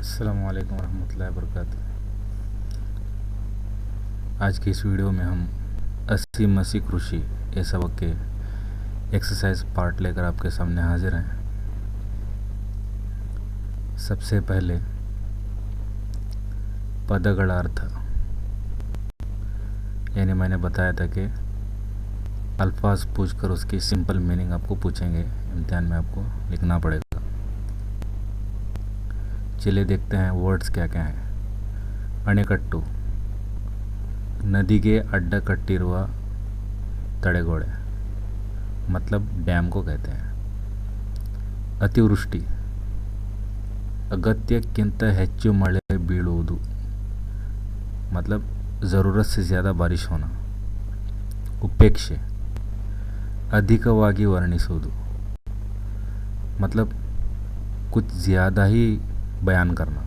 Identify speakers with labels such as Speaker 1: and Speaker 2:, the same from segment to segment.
Speaker 1: अस्सलाम वालेकुम रहमतुल्लाहि वबरकातुहू। आज की इस वीडियो में हम 80 मसीह कृषि ये सबक के एक्सरसाइज पार्ट लेकर आपके सामने हाजिर हैं। सबसे पहले पदगणार्थ, यानी मैंने बताया था कि अल्फाज पूछकर उसकी सिंपल मीनिंग आपको पूछेंगे, इम्तिहान में आपको लिखना पड़ेगा। चलिए देखते हैं वर्ड्स क्या क्या हैं। अणेकट्टू, नदी के अड्ड कट्टिरुव तड़ेगोड़े, मतलब डैम को कहते हैं। अतिवृष्टि, अगत्ಯಕ್ಕಿಂತ ಹೆಚ್ಚು ಮಳೆ ಬೀಳುವುದು, मतलब ज़रूरत से ज़्यादा बारिश होना। उपेक्षे, अधिकವಾಗಿ वर्णिಸುವುದು, मतलब कुछ ज़्यादा ही बयान करना।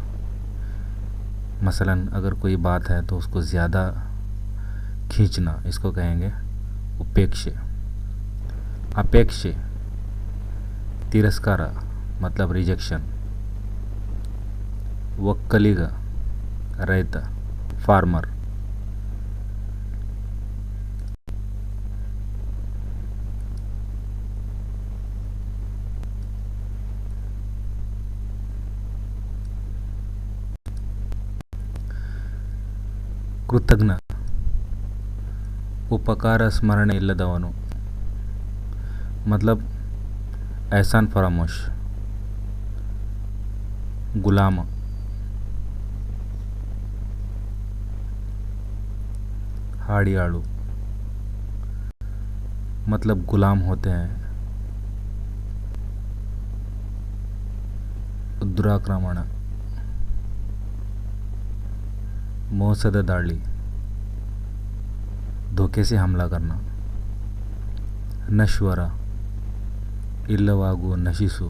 Speaker 1: मसलन अगर कोई बात है तो उसको ज़्यादा खींचना, इसको कहेंगे उपेक्षे। अपेक्षे, तिरस्कार, मतलब रिजेक्शन। ಒಕ್ಕಲಿಗ, ರೈತ, फार्मर। ಕೃತಜ್ಞ, उपकार स्मरण इಲ್ಲದವನು, मतलब एहसान फरामोश। गुलाम, हाड़ियाड़ू, मतलब गुलाम होते हैं। दुराक्रमण, ಮೋಸದ ದಾಳಿ, धोखे से हमला करना। नश्वर, इಲ್ಲವಾಗು, नशिसु,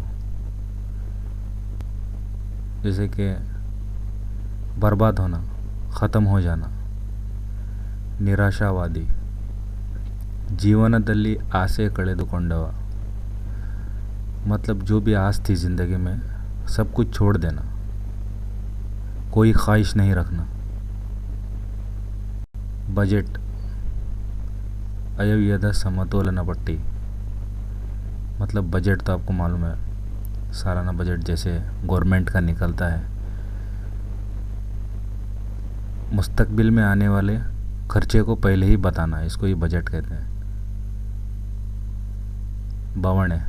Speaker 1: जैसे कि बर्बाद होना, ख़त्म हो जाना। निराशावादी, जीवनದಲ್ಲಿ आसे ಕಳೆದುಕೊಂಡವ, मतलब जो भी आस थी ज़िंदगी में सब कुछ छोड़ देना, कोई ख्वाहिश नहीं रखना। बजट, आयव्ययದ समतोलन पट्टी, मतलब बजट तो आपको मालूम है, सालाना बजट जैसे गवर्नमेंट का निकलता है। मुस्तकबिल में आने वाले खर्चे को पहले ही बताना, इसको ही बजट कहते हैं। बवणे,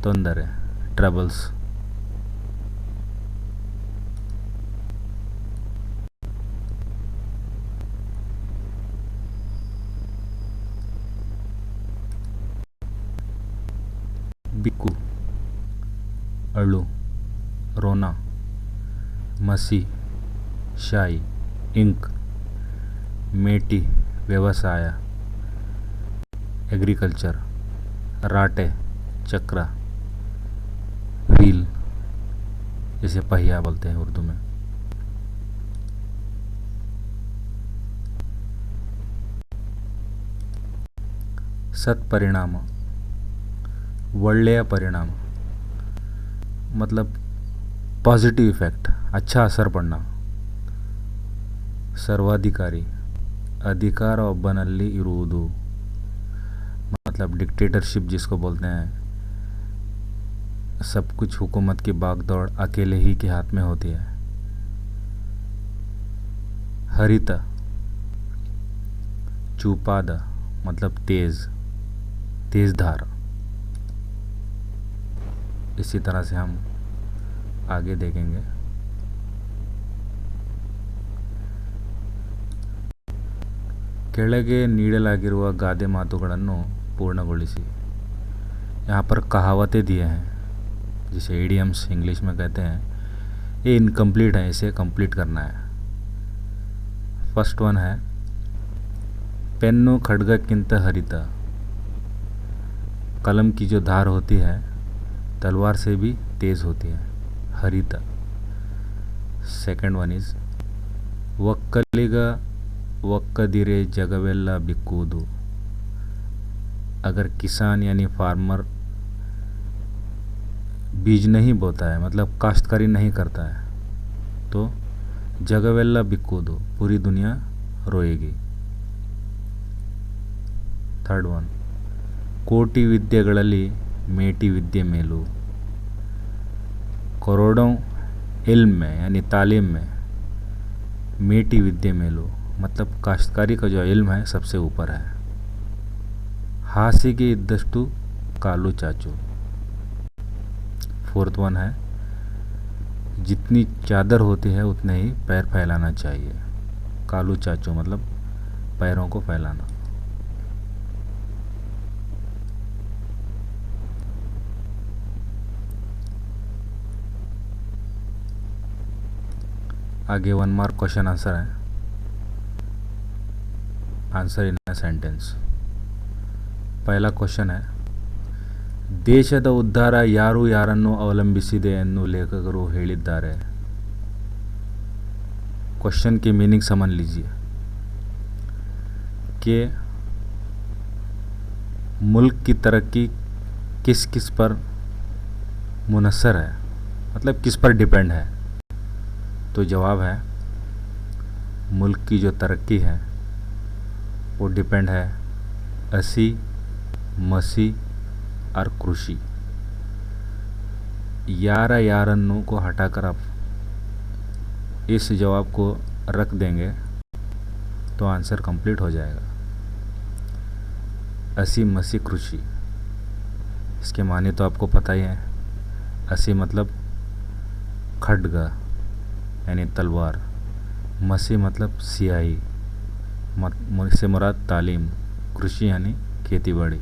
Speaker 1: ತೊಂದರೆ, ट्रबल्स। बिक्कू, अळू, रोना। मसी, शाई, इंक। मेटी, व्यवसाय, एग्रीकल्चर। राटे, चक्रा। व्हील, जिसे पहिया बोलते हैं उर्दू में। सत्परिणाम, ಒಳ್ಳೆಯ परिणाम, मतलब पॉजिटिव इफ़ेक्ट, अच्छा असर पड़ना। सर्वाधिकारी, अधिकार ಒಬ್ಬನಲ್ಲಿ ಇರುವುದು, मतलब डिक्टेटरशिप जिसको बोलते हैं, सब कुछ हुकूमत की भागदौड़ अकेले ही के हाथ में होती है। हरित, चूपाद, मतलब तेज, तेज धार। इसी तरह से हम आगे देखेंगे। ಕೆಳಗೆ ನೀಡಲಾಗಿರುವ ಗಾದೆ ಮಾತುಗಳನ್ನು पूर्णಗೊಳಿಸಿ। यहाँ पर कहावतें दिए हैं, जिसे इडियम्स इंग्लिश में कहते हैं। ये इनकम्प्लीट है, इसे कंप्लीट करना है। फर्स्ट वन है, पेन्नु खड्गक्किंत हरित, कलम की जो धार होती है तलवार से भी तेज़ होती है, हरित। सेकंड वन इज़, ಒಕ್ಕಲಿಗ ಒಕ್ಕದಿರೆ ಜಗವೆಲ್ಲ ಬಿಕ್ಕುವುದು, अगर किसान यानी फार्मर बीज नहीं बोता है, मतलब काश्तकारी नहीं करता है, तो जगवेल्ला बिक्कोदु, पूरी दुनिया रोएगी। थर्ड वन, कोटि विद्येಗಳಲ್ಲಿ मेटी विद्ये मेलू, करोड़ों इल्म में यानी तालीम में मेटी विद्ये मेलू, मतलब काश्तकारी का जो इल्म है सबसे ऊपर है। हासिगे इद्दष्टु कालू चाचू। फोर्थ वन है, जितनी चादर होती है उतने ही पैर फैलाना चाहिए। कालू चाचू मतलब पैरों को फैलाना। आगे वन मार्क क्वेश्चन आंसर है, आंसर इन अ सेंटेंस। पहला क्वेश्चन है, ದೇಶದ ಉದ್ಧಾರ ಯಾರು ಯಾರನ್ನು ಅವಲಂಬಿಸಿದೆ ಎಂದು ಲೇಖಕರು ಹೇಳಿದ್ದಾರೆ। क्वेश्चन की मीनिंग समझ लीजिए कि मुल्क की तरक्की किस किस पर मुनहसर है, मतलब किस पर डिपेंड है। तो जवाब है, मुल्क की जो तरक्की है वो डिपेंड है असी, मसी और कृषि। यारा यारन्नू को हटाकर आप इस जवाब को रख देंगे तो आंसर कंप्लीट हो जाएगा। असी मसी कृषि, इसके माने तो आपको पता ही है। असी मतलब खड्ग यानी तलवार, मसी मतलब सियाही, से मुराद तालीम, कृषि यानी खेती बाड़ी,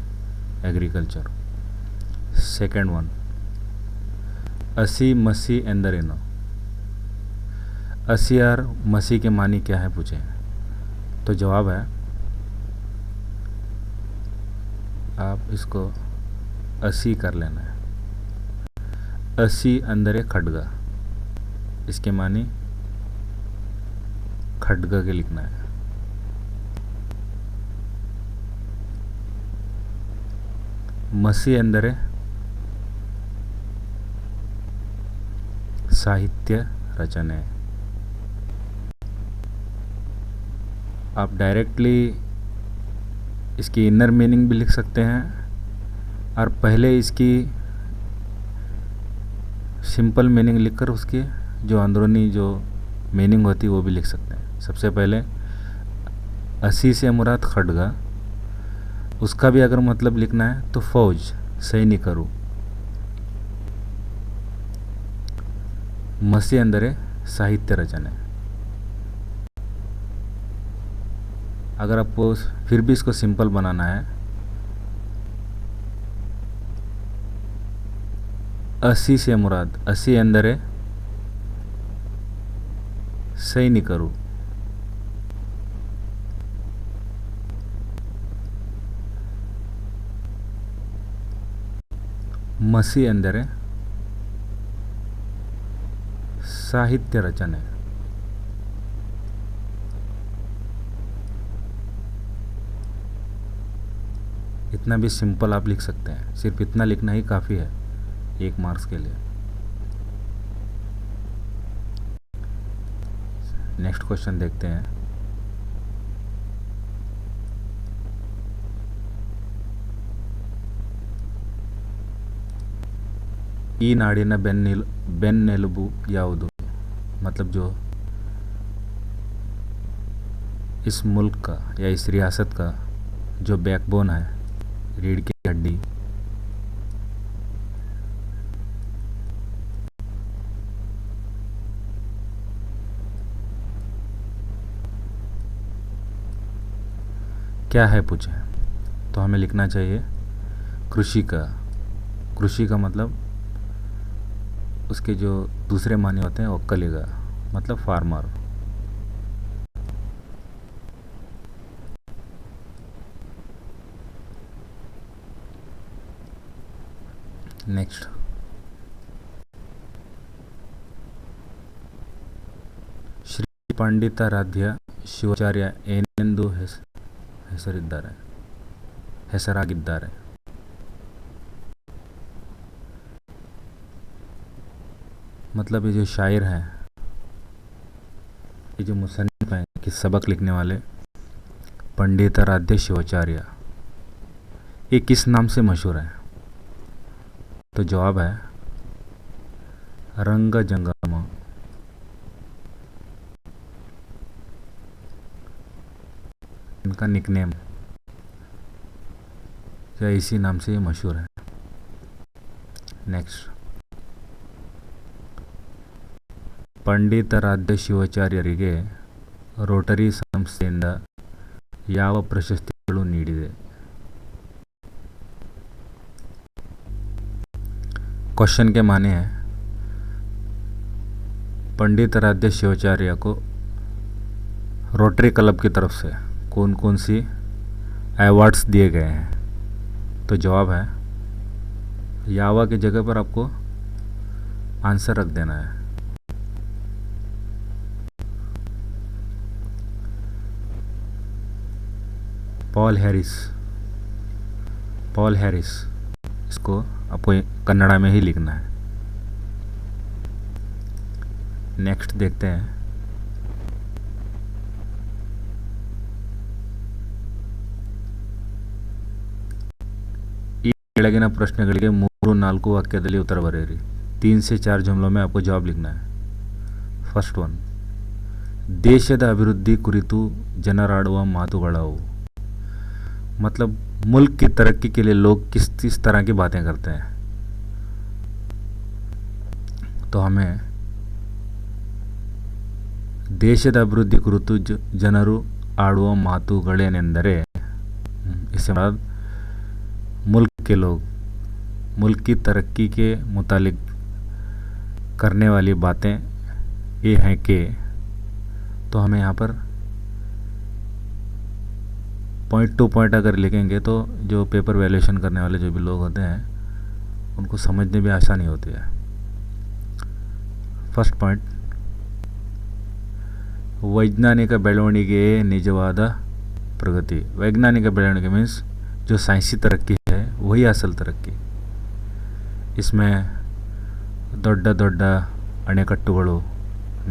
Speaker 1: एग्रीकल्चर। सेकेंड वन, असी मसी एंदरेनो, असी और मसी के मानी क्या है पूछे तो जवाब है, आप इसको असी कर लेना है। असी अंदर खड्गा, इसके मानी खड्गा के लिखना है। मसी अंदर साहित्य रचने। आप डायरेक्टली इसकी इनर मीनिंग भी लिख सकते हैं और पहले इसकी सिंपल मीनिंग लिखकर उसकी जो अंदरूनी जो मीनिंग होती है वो भी लिख सकते हैं। सबसे पहले असी से मुराद खड्गा, उसका भी अगर मतलब लिखना है तो फौज, सैनिकरू। मसी अंदर साहित्य रचने। अगर आपको फिर भी इसको सिंपल बनाना है, असी से मुराद, असी अंदर सैनिकरू, मसी अंदर साहित्य रचने। इतना भी सिंपल आप लिख सकते हैं, सिर्फ इतना लिखना ही काफ़ी है 1 मार्क्स के लिए। नेक्स्ट क्वेश्चन देखते हैं। ಈ ನಾಡಿನ ಬೆನ್ನೆಲುಬು ಯಾವುದು, मतलब जो इस मुल्क का या इस रियासत का जो बैकबोन है, रीढ़ की हड्डी। क्या है पूछे तो हमें लिखना चाहिए कृषि का। कृषि का मतलब उसके जो दूसरे माने होते हैं वक्कलिगा, मतलब फार्मर। नेक्स्ट, ಶ್ರೀ ಪಂಡಿತಾರಾಧ್ಯ ಶಿವಾಚಾರ್ಯ ಏನೆಂದು ಹೆಸರಾಗಿದ್ದಾರೆ? मतलब ये जो शायर हैं, ये जो मुसन्निफ हैं कि सबक लिखने वाले, पंडित आराध्य शिवाचार्य, ये किस नाम से मशहूर है? तो जवाब है रंग जंगम। इनका निकनेम या इसी नाम से ये मशहूर है। नेक्स्ट, पंडित ಆರಾಧ್ಯ ಶಿವಾಚಾರ್ಯರಿಗೆ ರೋಟರಿ ಸಂಸ್ಥೆಯಿಂದ ಯಾವ ಪ್ರಶಸ್ತಿಗಳು ನೀಡಿದೆ? क्वेश्चन के माने हैं पंडित आराध्य शिवाचार्य को रोटरी क्लब की तरफ से कौन कौन सी अवार्ड्स दिए गए हैं? तो जवाब है यावा की जगह पर आपको आंसर रख देना है। पॉल हैरिस, इसको आपको कन्नड़ा में ही लिखना है। नेक्स्ट देखते हैं, ಈ ಕೆಳಗಿನ ಪ್ರಶ್ನೆಗಳಿಗೆ 3-4 ವಾಕ್ಯದಲ್ಲಿ ಉತ್ತರ ಬರೆಯಿರಿ। 3 से 4 जुमलों में आपको जवाब लिखना है। फर्स्ट वन, ದೇಶದ ಅಭಿವೃದ್ಧಿ ಕುರಿತು ಜನರಾಡುವ ಮಾತುಗಳವು। मतलब मुल्क की तरक्की के लिए लोग किस तरह की बातें करते हैं? तो हमें ದೇಶದ ಅಭಿವೃದ್ಧಿ ಕುರಿತು ಜನರು ಆಡುವ ಮಾತುಗಳೇನೆಂದರೆ, इससे बाद मुल्क के लोग मुल्क की तरक्की के मुतालिक करने वाली बातें ये हैं कि, तो हमें यहाँ पर पॉइंट टू पॉइंट अगर लिखेंगे तो जो पेपर वैल्यूएशन करने वाले जो भी लोग होते हैं उनको समझने में आसानी होती है। फर्स्ट पॉइंट, वैज्ञानिक ಬೆಳವಣಿಗೆ ನಿಜವಾದ प्रगति। वैज्ञानिक ಬೆಳವಣಿಗೆ मीन्स जो साइंसी तरक्की है वही असल तरक्की। इसमें ದೊಡ್ಡ ದೊಡ್ಡ ಅಣೆಕಟ್ಟುಗಳು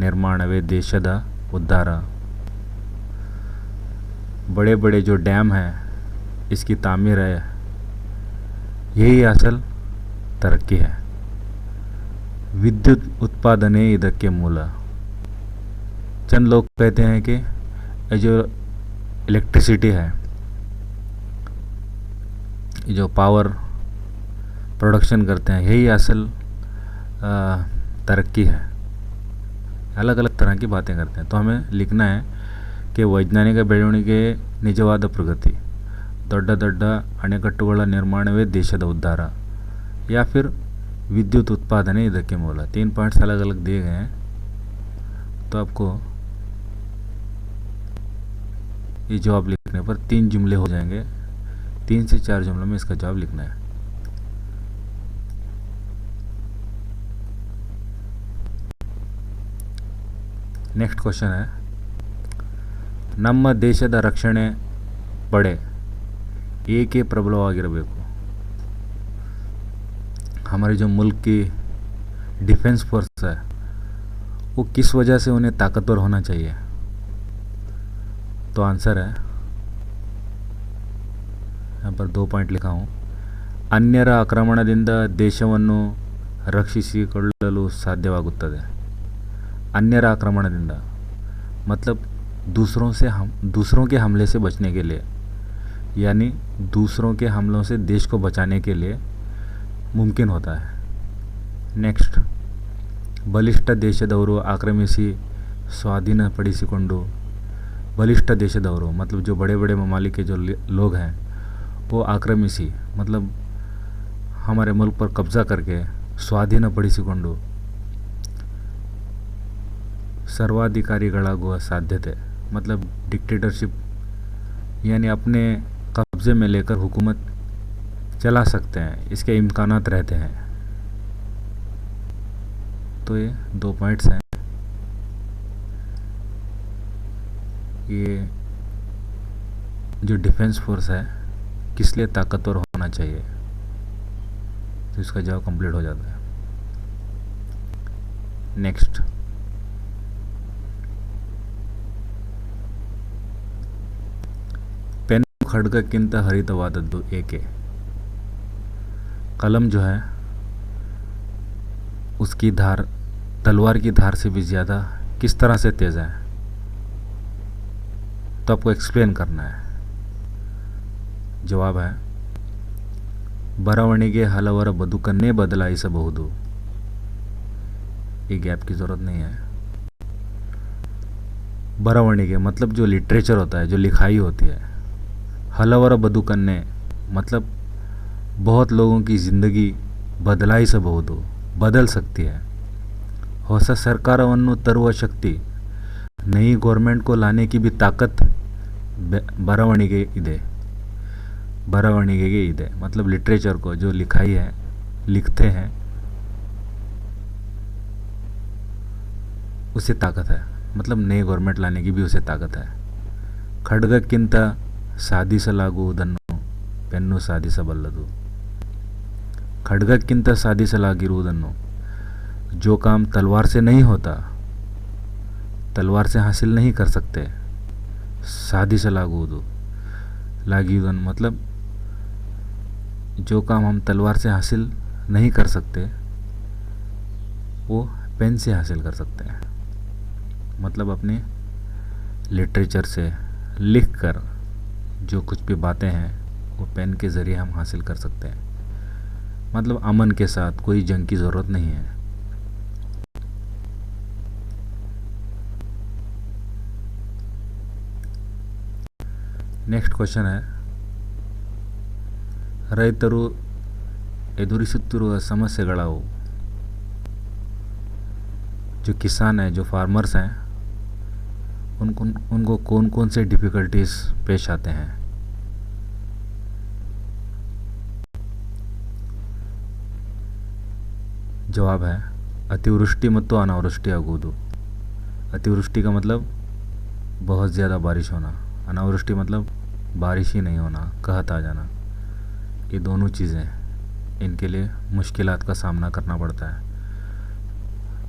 Speaker 1: ನಿರ್ಮಾಣವೇ ದೇಶದ ಉದ್ಧಾರ। बड़े बड़े जो डैम हैं इसकी तामीर है, यही असल तरक्की है। विद्युत उत्पादने ಇದಕ್ಕೆ ಮೂಲ। चंद लोग कहते हैं कि जो इलेक्ट्रिसिटी है, जो पावर प्रोडक्शन करते हैं, यही असल तरक्की है। अलग अलग तरह की बातें करते हैं। तो हमें लिखना है कि ವೈಜ್ಞಾನಿಕ ಬೆಳವಣಿಗೆ ನಿಜವಾದ ಪ್ರಗತಿ, ದೊಡ್ಡ ದೊಡ್ಡ ಅಣೆಕಟ್ಟುಗಳ ನಿರ್ಮಾಣವೇ ದೇಶದ ಉದ್ಧಾರ, या फिर विद्युत उत्पादने ಇದಕ್ಕೆ ಮೂಲ। 3 पॉइंट्स अलग अलग दिए गए हैं। तो आपको ये जवाब लिखने पर 3 जुमले हो जाएंगे। 3 से 4 जुमलों में इसका जवाब लिखना है। नेक्स्ट क्वेश्चन है, ನಮ್ಮ ದೇಶದ ರಕ್ಷಣೆ ಪಡೆ ಏಕೆ ಪ್ರಬಲವಾಗಿರಬೇಕು? हमारे जो मुल्क की डिफेंस फोर्स है वो किस वजह से उन्हें ताकतवर होना चाहिए? तो आंसर है, यहाँ पर 2 पॉइंट लिखा हूँ। अन्यರ ಆಕ್ರಮಣದಿಂದ ದೇಶವನ್ನು ರಕ್ಷಿಸಿಕೊಳ್ಳಲು ಸಾಧ್ಯವಾಗುತ್ತದೆ। अन्यರ ಆಕ್ರಮಣದಿಂದ मतलब दूसरों के हमले से बचने के लिए, यानी दूसरों के हमलों से देश को बचाने के लिए मुमकिन होता है। नेक्स्ट, ಬಲಿಷ್ಠ ದೇಶದವರು ಆಕ್ರಮಿಸಿ ಸ್ವಾಧೀನಪಡಿಸಿಕೊಂಡು, बलिष्ठ ದೇಶದವರು मतलब जो बड़े बड़े ममालिक के जो लोग हैं वो आक्रामिसी मतलब हमारे मुल्क पर कब्जा करके ಸ್ವಾಧೀನಪಡಿಸಿಕೊಂಡು सर्वाधिकारीಗಳಾಗುವ साध्यते मतलब डिक्टेटरशिप, यानी अपने कब्ज़े में लेकर हुकूमत चला सकते हैं, इसके इम्कानात रहते हैं। तो ये 2 पॉइंट्स हैं। ये जो डिफेंस फोर्स है किस लिए ताकतवर होना चाहिए, तो इसका जवाब कंप्लीट हो जाता है। ನೆಕ್ಸ್ಟ್, पेन खड्गक्किंत हरितवादದ್ದು ಏಕೆ? कलम जो है उसकी धार तलवार की धार से भी ज़्यादा किस तरह से तेज़ है, तो आपको एक्सप्लेन करना है। जवाब है, ಬರವಣಿಗೆ ಹಲವರ ಬದುಕನ್ನೇ ಬದಲಾಯಿಸಬಹುದು। ये गैप की ज़रूरत नहीं है। बरवणिगे मतलब जो लिटरेचर होता है, जो लिखाई होती है। हलवर बदुकन्ने मतलब बहुत लोगों की ज़िंदगी ಬದಲಾಯಿಸಬಹುದು, बदल सकती है। ಹೊಸ ಸರ್ಕಾರವನ್ನು ತರುವ ಶಕ್ತಿ, नई गवर्नमेंट को लाने की भी ताकत बरवणिगे ಇದೆ, बरवणिगे ಇದೆ। मतलब लिटरेचर को जो लिखाई है, लिखते हैं, उसे ताकत है। मतलब नई गवर्नमेंट लाने की भी उसे ताकत है। ಖಡ್ಗಕ್ಕಿಂತ ಸಾಧಿಸಲಾಗುವುದನ್ನು ಪೆನ್ನು ಸಾಧಿಸಬಲ್ಲದು। ಖಡ್ಗಕ್ಕಿಂತ ಸಾಧಿಸಲಾಗಿರುವುದನ್ನು, जो काम तलवार से नहीं होता, तलवार से हासिल नहीं कर सकते, ಸಾಧಿಸಲಾಗುವುದು, लागियुदन मतलब जो काम हम तलवार से हासिल नहीं कर सकते वो पेन से हासिल कर सकते हैं। मतलब अपने लिटरेचर से लिख कर जो कुछ भी बातें हैं वो पेन के ज़रिए हम हासिल कर सकते हैं। मतलब अमन के साथ, कोई जंग की ज़रूरत नहीं है। नेक्स्ट क्वेश्चन है, ರೈತರು ಎದುರಿಸುತ್ತಿರುವ ಸಮಸ್ಯೆಗಳವು? जो किसान हैं, जो फार्मर्स हैं, उनको कौन कौन से डिफ़िकल्टीज़ पेश आते हैं? जवाब है, अतिवृष्टि ಮತ್ತು अनावृष्टि आगुವುದು। अतिवृष्टि का मतलब बहुत ज़्यादा बारिश होना, अनावृष्टि मतलब बारिश ही नहीं होना, कहत आ जाना। ये दोनों चीज़ें, इनके लिए मुश्किलात का सामना करना पड़ता है।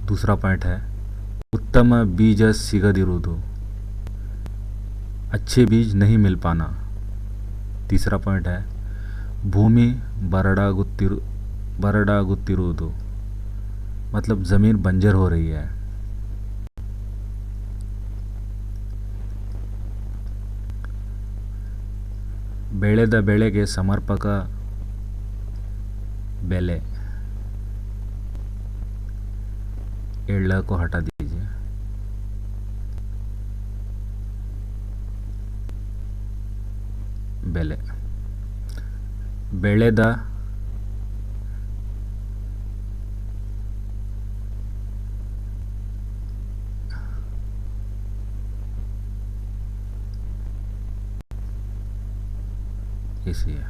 Speaker 1: दूसरा पॉइंट है, उत्तम बीज सिगदिरुವುದು, अच्छे बीज नहीं मिल पाना। तीसरा पॉइंट है, भूमि बरडाಗುತ್ತಿರುವುದು, मतलब ज़मीन बंजर हो रही है। ಬೆಳೆದ ಬೆಳೆಗೆ ಸಮರ್ಪಕ ಬೆಲೆ, एड़ को हटा दीजिए। ಬೆಲೆ, ಬೆಳೆದ इसी है,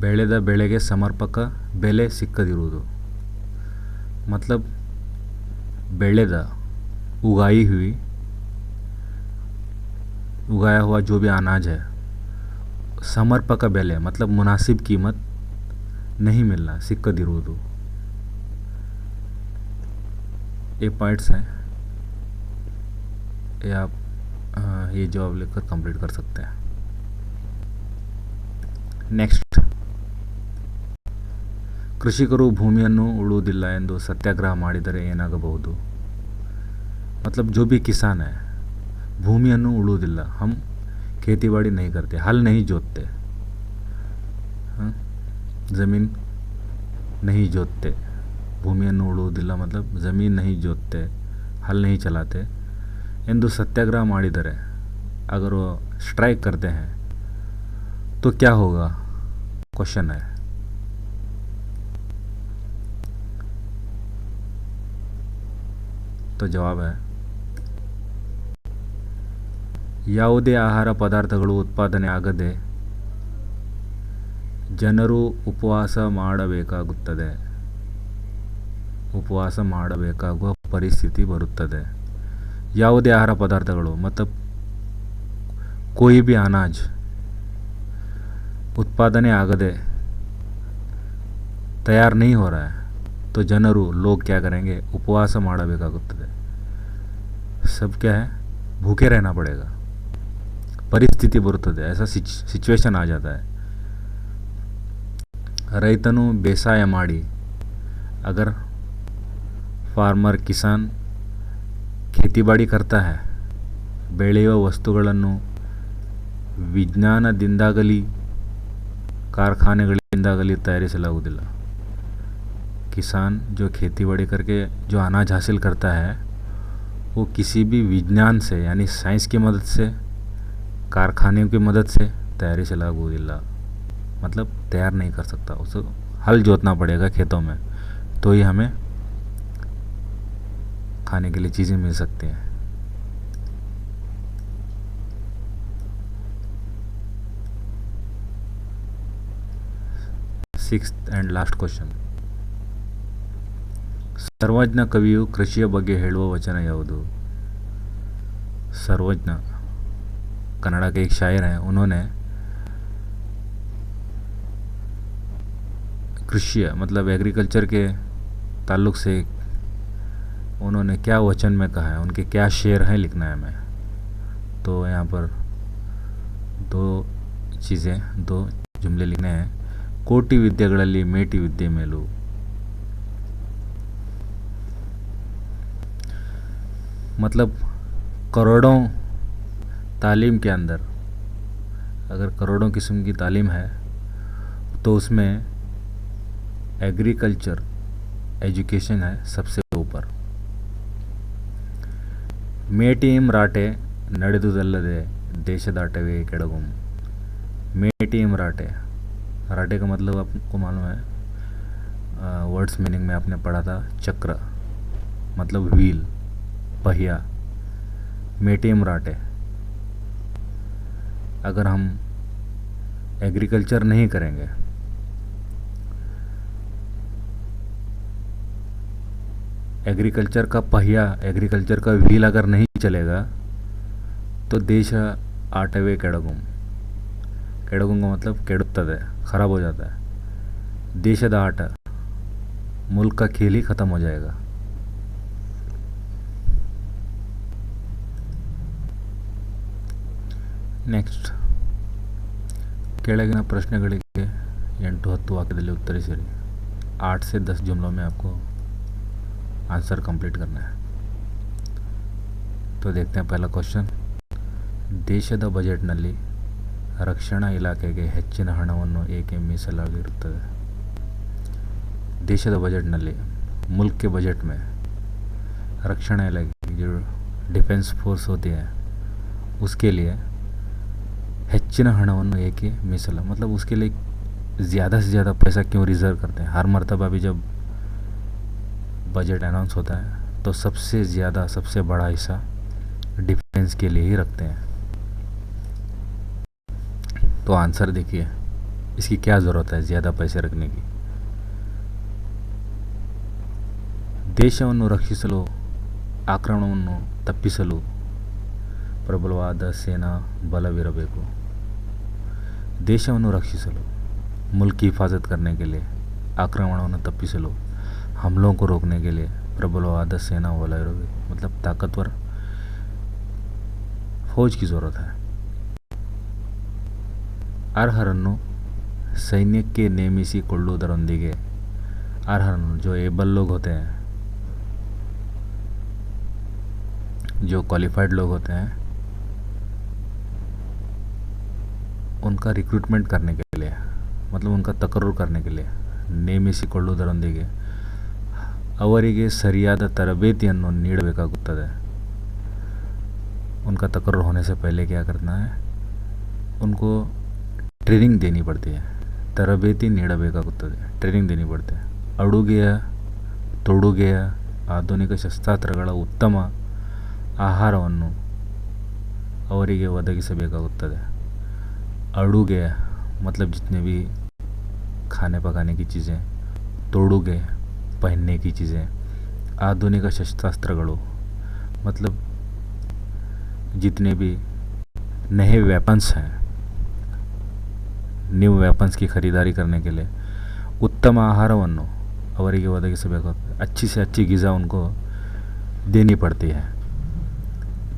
Speaker 1: ಬೆಳೆದ ಬೆಳೆಗೆ ಸಮರ್ಪಕ ಬೆಲೆ ಸಿಕ್ಕದಿರುವುದು, मतलब ಬೆಳೆದ उगाया हुआ जो भी अनाज है, समर्पक बेले मतलब मुनासिब कीमत नहीं मिलना, सिक्कदिरुವುದು। ये पॉइंट्स हैं, ये आप ये जवाब लिखकर कंप्लीट कर सकते हैं। नेक्स्ट, ಕೃಷಿಕರು ಭೂಮಿಯನ್ನು ಉಳುವುದಿಲ್ಲ ಎಂದು ಸತ್ಯಾಗ್ರಹ ಮಾಡಿದರೆ ಏನಾಗಬಹುದು? मतलब जो भी किसान है, ಭೂಮಿಯನ್ನು ಉಳುವುದಿಲ್ಲ, हम खेती बाड़ी नहीं करते, हल नहीं जोतते, ज़मीन नहीं जोतते, ಭೂಮಿಯನ್ನು ಉಳುವುದಿಲ್ಲ मतलब ज़मीन नहीं जोतते, हल नहीं चलाते ಎಂದು सत्याग्रह ಮಾಡಿದರೆ, अगर वो स्ट्राइक करते हैं तो क्या होगा? क्वेश्चन है। तो जवाब है, ಯಾವುದೇ ಆಹಾರ ಪದಾರ್ಥಗಳು ಉತ್ಪಾದನೆ ಆಗದೆ ಜನರು ಉಪವಾಸ ಮಾಡಬೇಕಾಗುವ ಪರಿಸ್ಥಿತಿ ಬರುತ್ತದೆ। ಯಾವುದೇ ಆಹಾರ ಪದಾರ್ಥಗಳು मतलब कोई भी अनाज उत्पादने ಆಗದೆ तैयार नहीं हो रहा है तो ಜನರು लोग क्या करेंगे, उपवास ಮಾಡಬೇಕಾಗುತ್ತದೆ. सब क्या है, भूखे रहना पड़ेगा. परिस्थिति ಬರುತ್ತದೆ, ऐसा सिचुएशन आ जाता है. ರೈತನು ಬೇಸಾಯ ಮಾಡಿ, अगर फार्मर किसान खेती बाड़ी करता है, ಬೆಳೆಯುವ ವಸ್ತುಗಳನ್ನು ವಿಜ್ಞಾನದಿಂದಾಗಲಿ कारखानेಗಳಿಂದಾಗಲಿ ತಯಾರಿಸಲಾಗುವುದಿಲ್ಲ. किसान जो खेती बाड़ी करके जो अनाज हासिल करता है वो किसी भी विज्ञान से यानी साइंस की मदद से, कारखाने की मदद से तैयारिಸಲಾಗುವುದಿಲ್ಲ. मतलब तैयार नहीं कर सकता. उसको हल जोतना पड़ेगा खेतों में, तो ही हमें खाने के लिए चीज़ें मिल सकती हैं. Sixth and last question. सर्वज्ञ कवियु कृषिಯ ಬಗ್ಗೆ ಹೇಳುವ वचन ಯಾವುದು? सर्वज्ञ कनाडा के एक शायर हैं. उन्होंने कृषि मतलब एग्रीकल्चर के ताल्लुक़ से उन्होंने क्या वचन में कहा है, उनके क्या शेर हैं, लिखना है हमें. तो यहाँ पर दो जुमले लिखने हैं. कोटि विद्येಗಳಲ್ಲಿ ಮೇಟಿ विद्ये ಮೇಲು. मतलब करोड़ों तालीम के अंदर अगर करोड़ों किस्म की तालीम है तो उसमें एग्रीकल्चर एजुकेशन है सबसे ऊपर. ಮೇಟಿಂ ರಾಟೆ ನಡೆದುದಲ್ಲದೆ ದೇಶದಾಟವೇ ಕೆಡಗುಂ. ಮೇಟಿಂ राटे का मतलब आपको मालूम है, वर्ड्स मीनिंग में आपने पढ़ा था. चक्र मतलब व्हील, पहिया. मेटिम राटे. अगर हम एग्रीकल्चर नहीं करेंगे, एग्रीकल्चर का पहिया, एग्रीकल्चर का व्हील अगर नहीं चलेगा तो देश आटवे ಕೆಡಗುಂ. ಕೆಡಗುಂ का मतलब ಕೆಡುತ್ತದೆ, ख़राब हो जाता है. देशದ आट, मुल्क का खेल ही ख़त्म हो जाएगा. नेक्स्ट, ಕೆಳಗಿನ ಪ್ರಶ್ನೆಗಳಿಗೆ 8-10 वाक्यದಲ್ಲಿ ಉತ್ತರಿಸಿರಿ. 8 से 10 जुमलों में आपको आंसर कंप्लीट करना है. तो देखते हैं पहला क्वेश्चन. ದೇಶದ ಬಜೆಟ್ನಲ್ಲಿ ರಕ್ಷಣಾ ಇಲಾಖೆಗೆ ಹೆಚ್ಚಿನ ಹಣವನ್ನು ಏಕೆ ಮೀಸಲಾಗಿರುತ್ತದೆ? ದೇಶದ ಬಜೆಟ್ನಲ್ಲಿ, मुल्क के बजट में रक्षणा इलाके जो डिफेंस फोर्स होती है उसके लिए ಹೆಚ್ಚಿನ ಹಣವನ್ನು ಏಕೆ ಮೀಸಲ, मतलब उसके लिए ज़्यादा से ज़्यादा पैसा क्यों रिज़र्व करते हैं? हर मर्तबा भी जब बजट अनाउंस होता है तो सबसे ज़्यादा, सबसे बड़ा हिस्सा डिफेंस के लिए ही रखते हैं. तो आंसर देखिए, इसकी क्या ज़रूरत है ज़्यादा पैसे रखने की? ದೇಶವನ್ನು ರಕ್ಷಿಸಲು, ಆಕ್ರಮಣವನ್ನು ತಪ್ಪಿಸಲು ಪ್ರಬಲವಾದ ಸೇನಾ ಬಲವಿರಬೇಕು. ದೇಶವನ್ನು ರಕ್ಷಿಸಲು, मुल्क की हिफाजत करने के लिए, आक्रमणವನ್ನು ತಪ್ಪಿಸಲು, हमलों को रोकने के लिए प्रबलवाद सेना बल इरಬೇಕು. मतलब ताकतवर फौज की ज़रूरत है. ಅರ್ಹರನ್ನು ಸೈನ್ಯಕ್ಕೆ ನೇಮಿಸಿಕೊಳ್ಳುವುದರೊಂದಿಗೆ, ಅರ್ಹರನ್ನು जो एबल लोग होते हैं, जो क्वालिफाइड लोग होते हैं, उनका रिक्रूटमेंट करने के लिए, मतलब उनका तकर्रुर करने के लिए, ನೇಮಿಸಿಕೊಳ್ಳುವುದರೊಂದಿಗೆ ಅವರಿಗೆ ಸರಿಯಾದ ತರಬೇತಿಯನ್ನು ನೀಡಬೇಕಾಗುತ್ತದೆ. उनका तकर्रुर होने से पहले क्या करना है, उनको ट्रेनिंग देनी पड़ती है. ತರಬೇತಿ ನೀಡಬೇಕಾಗುತ್ತದೆ, ಟ್ರೈನಿಂಗ್ देनी पड़ती है. ಅಡುಗೆಯ, ತೊಡುಗೆಯ, ಆಧುನಿಕ ಶಸ್ತ್ರಾಸ್ತ್ರಗಳ ಉತ್ತಮ ಆಹಾರವನ್ನು ಅವರಿಗೆ ಒದಗಿಸಬೇಕಾಗುತ್ತದೆ. ಅಡುಗೆ मतलब जितने भी खाने पकाने की चीज़ें, तोड़ोगे पहनने की चीज़ें, आधुनिक शस्त्रास्त्रಗಳು मतलब जितने भी नए वेपन्स हैं, न्यू वेपन्स की ख़रीदारी करने के लिए ಉತ್ತಮ ಆಹಾರವನ್ನು ಅವರಿಗೆ ಒದಗಿಸಬೇಕಾಗುತ್ತದೆ. अच्छी से अच्छी ಗಿಜಾ उनको देनी पड़ती है.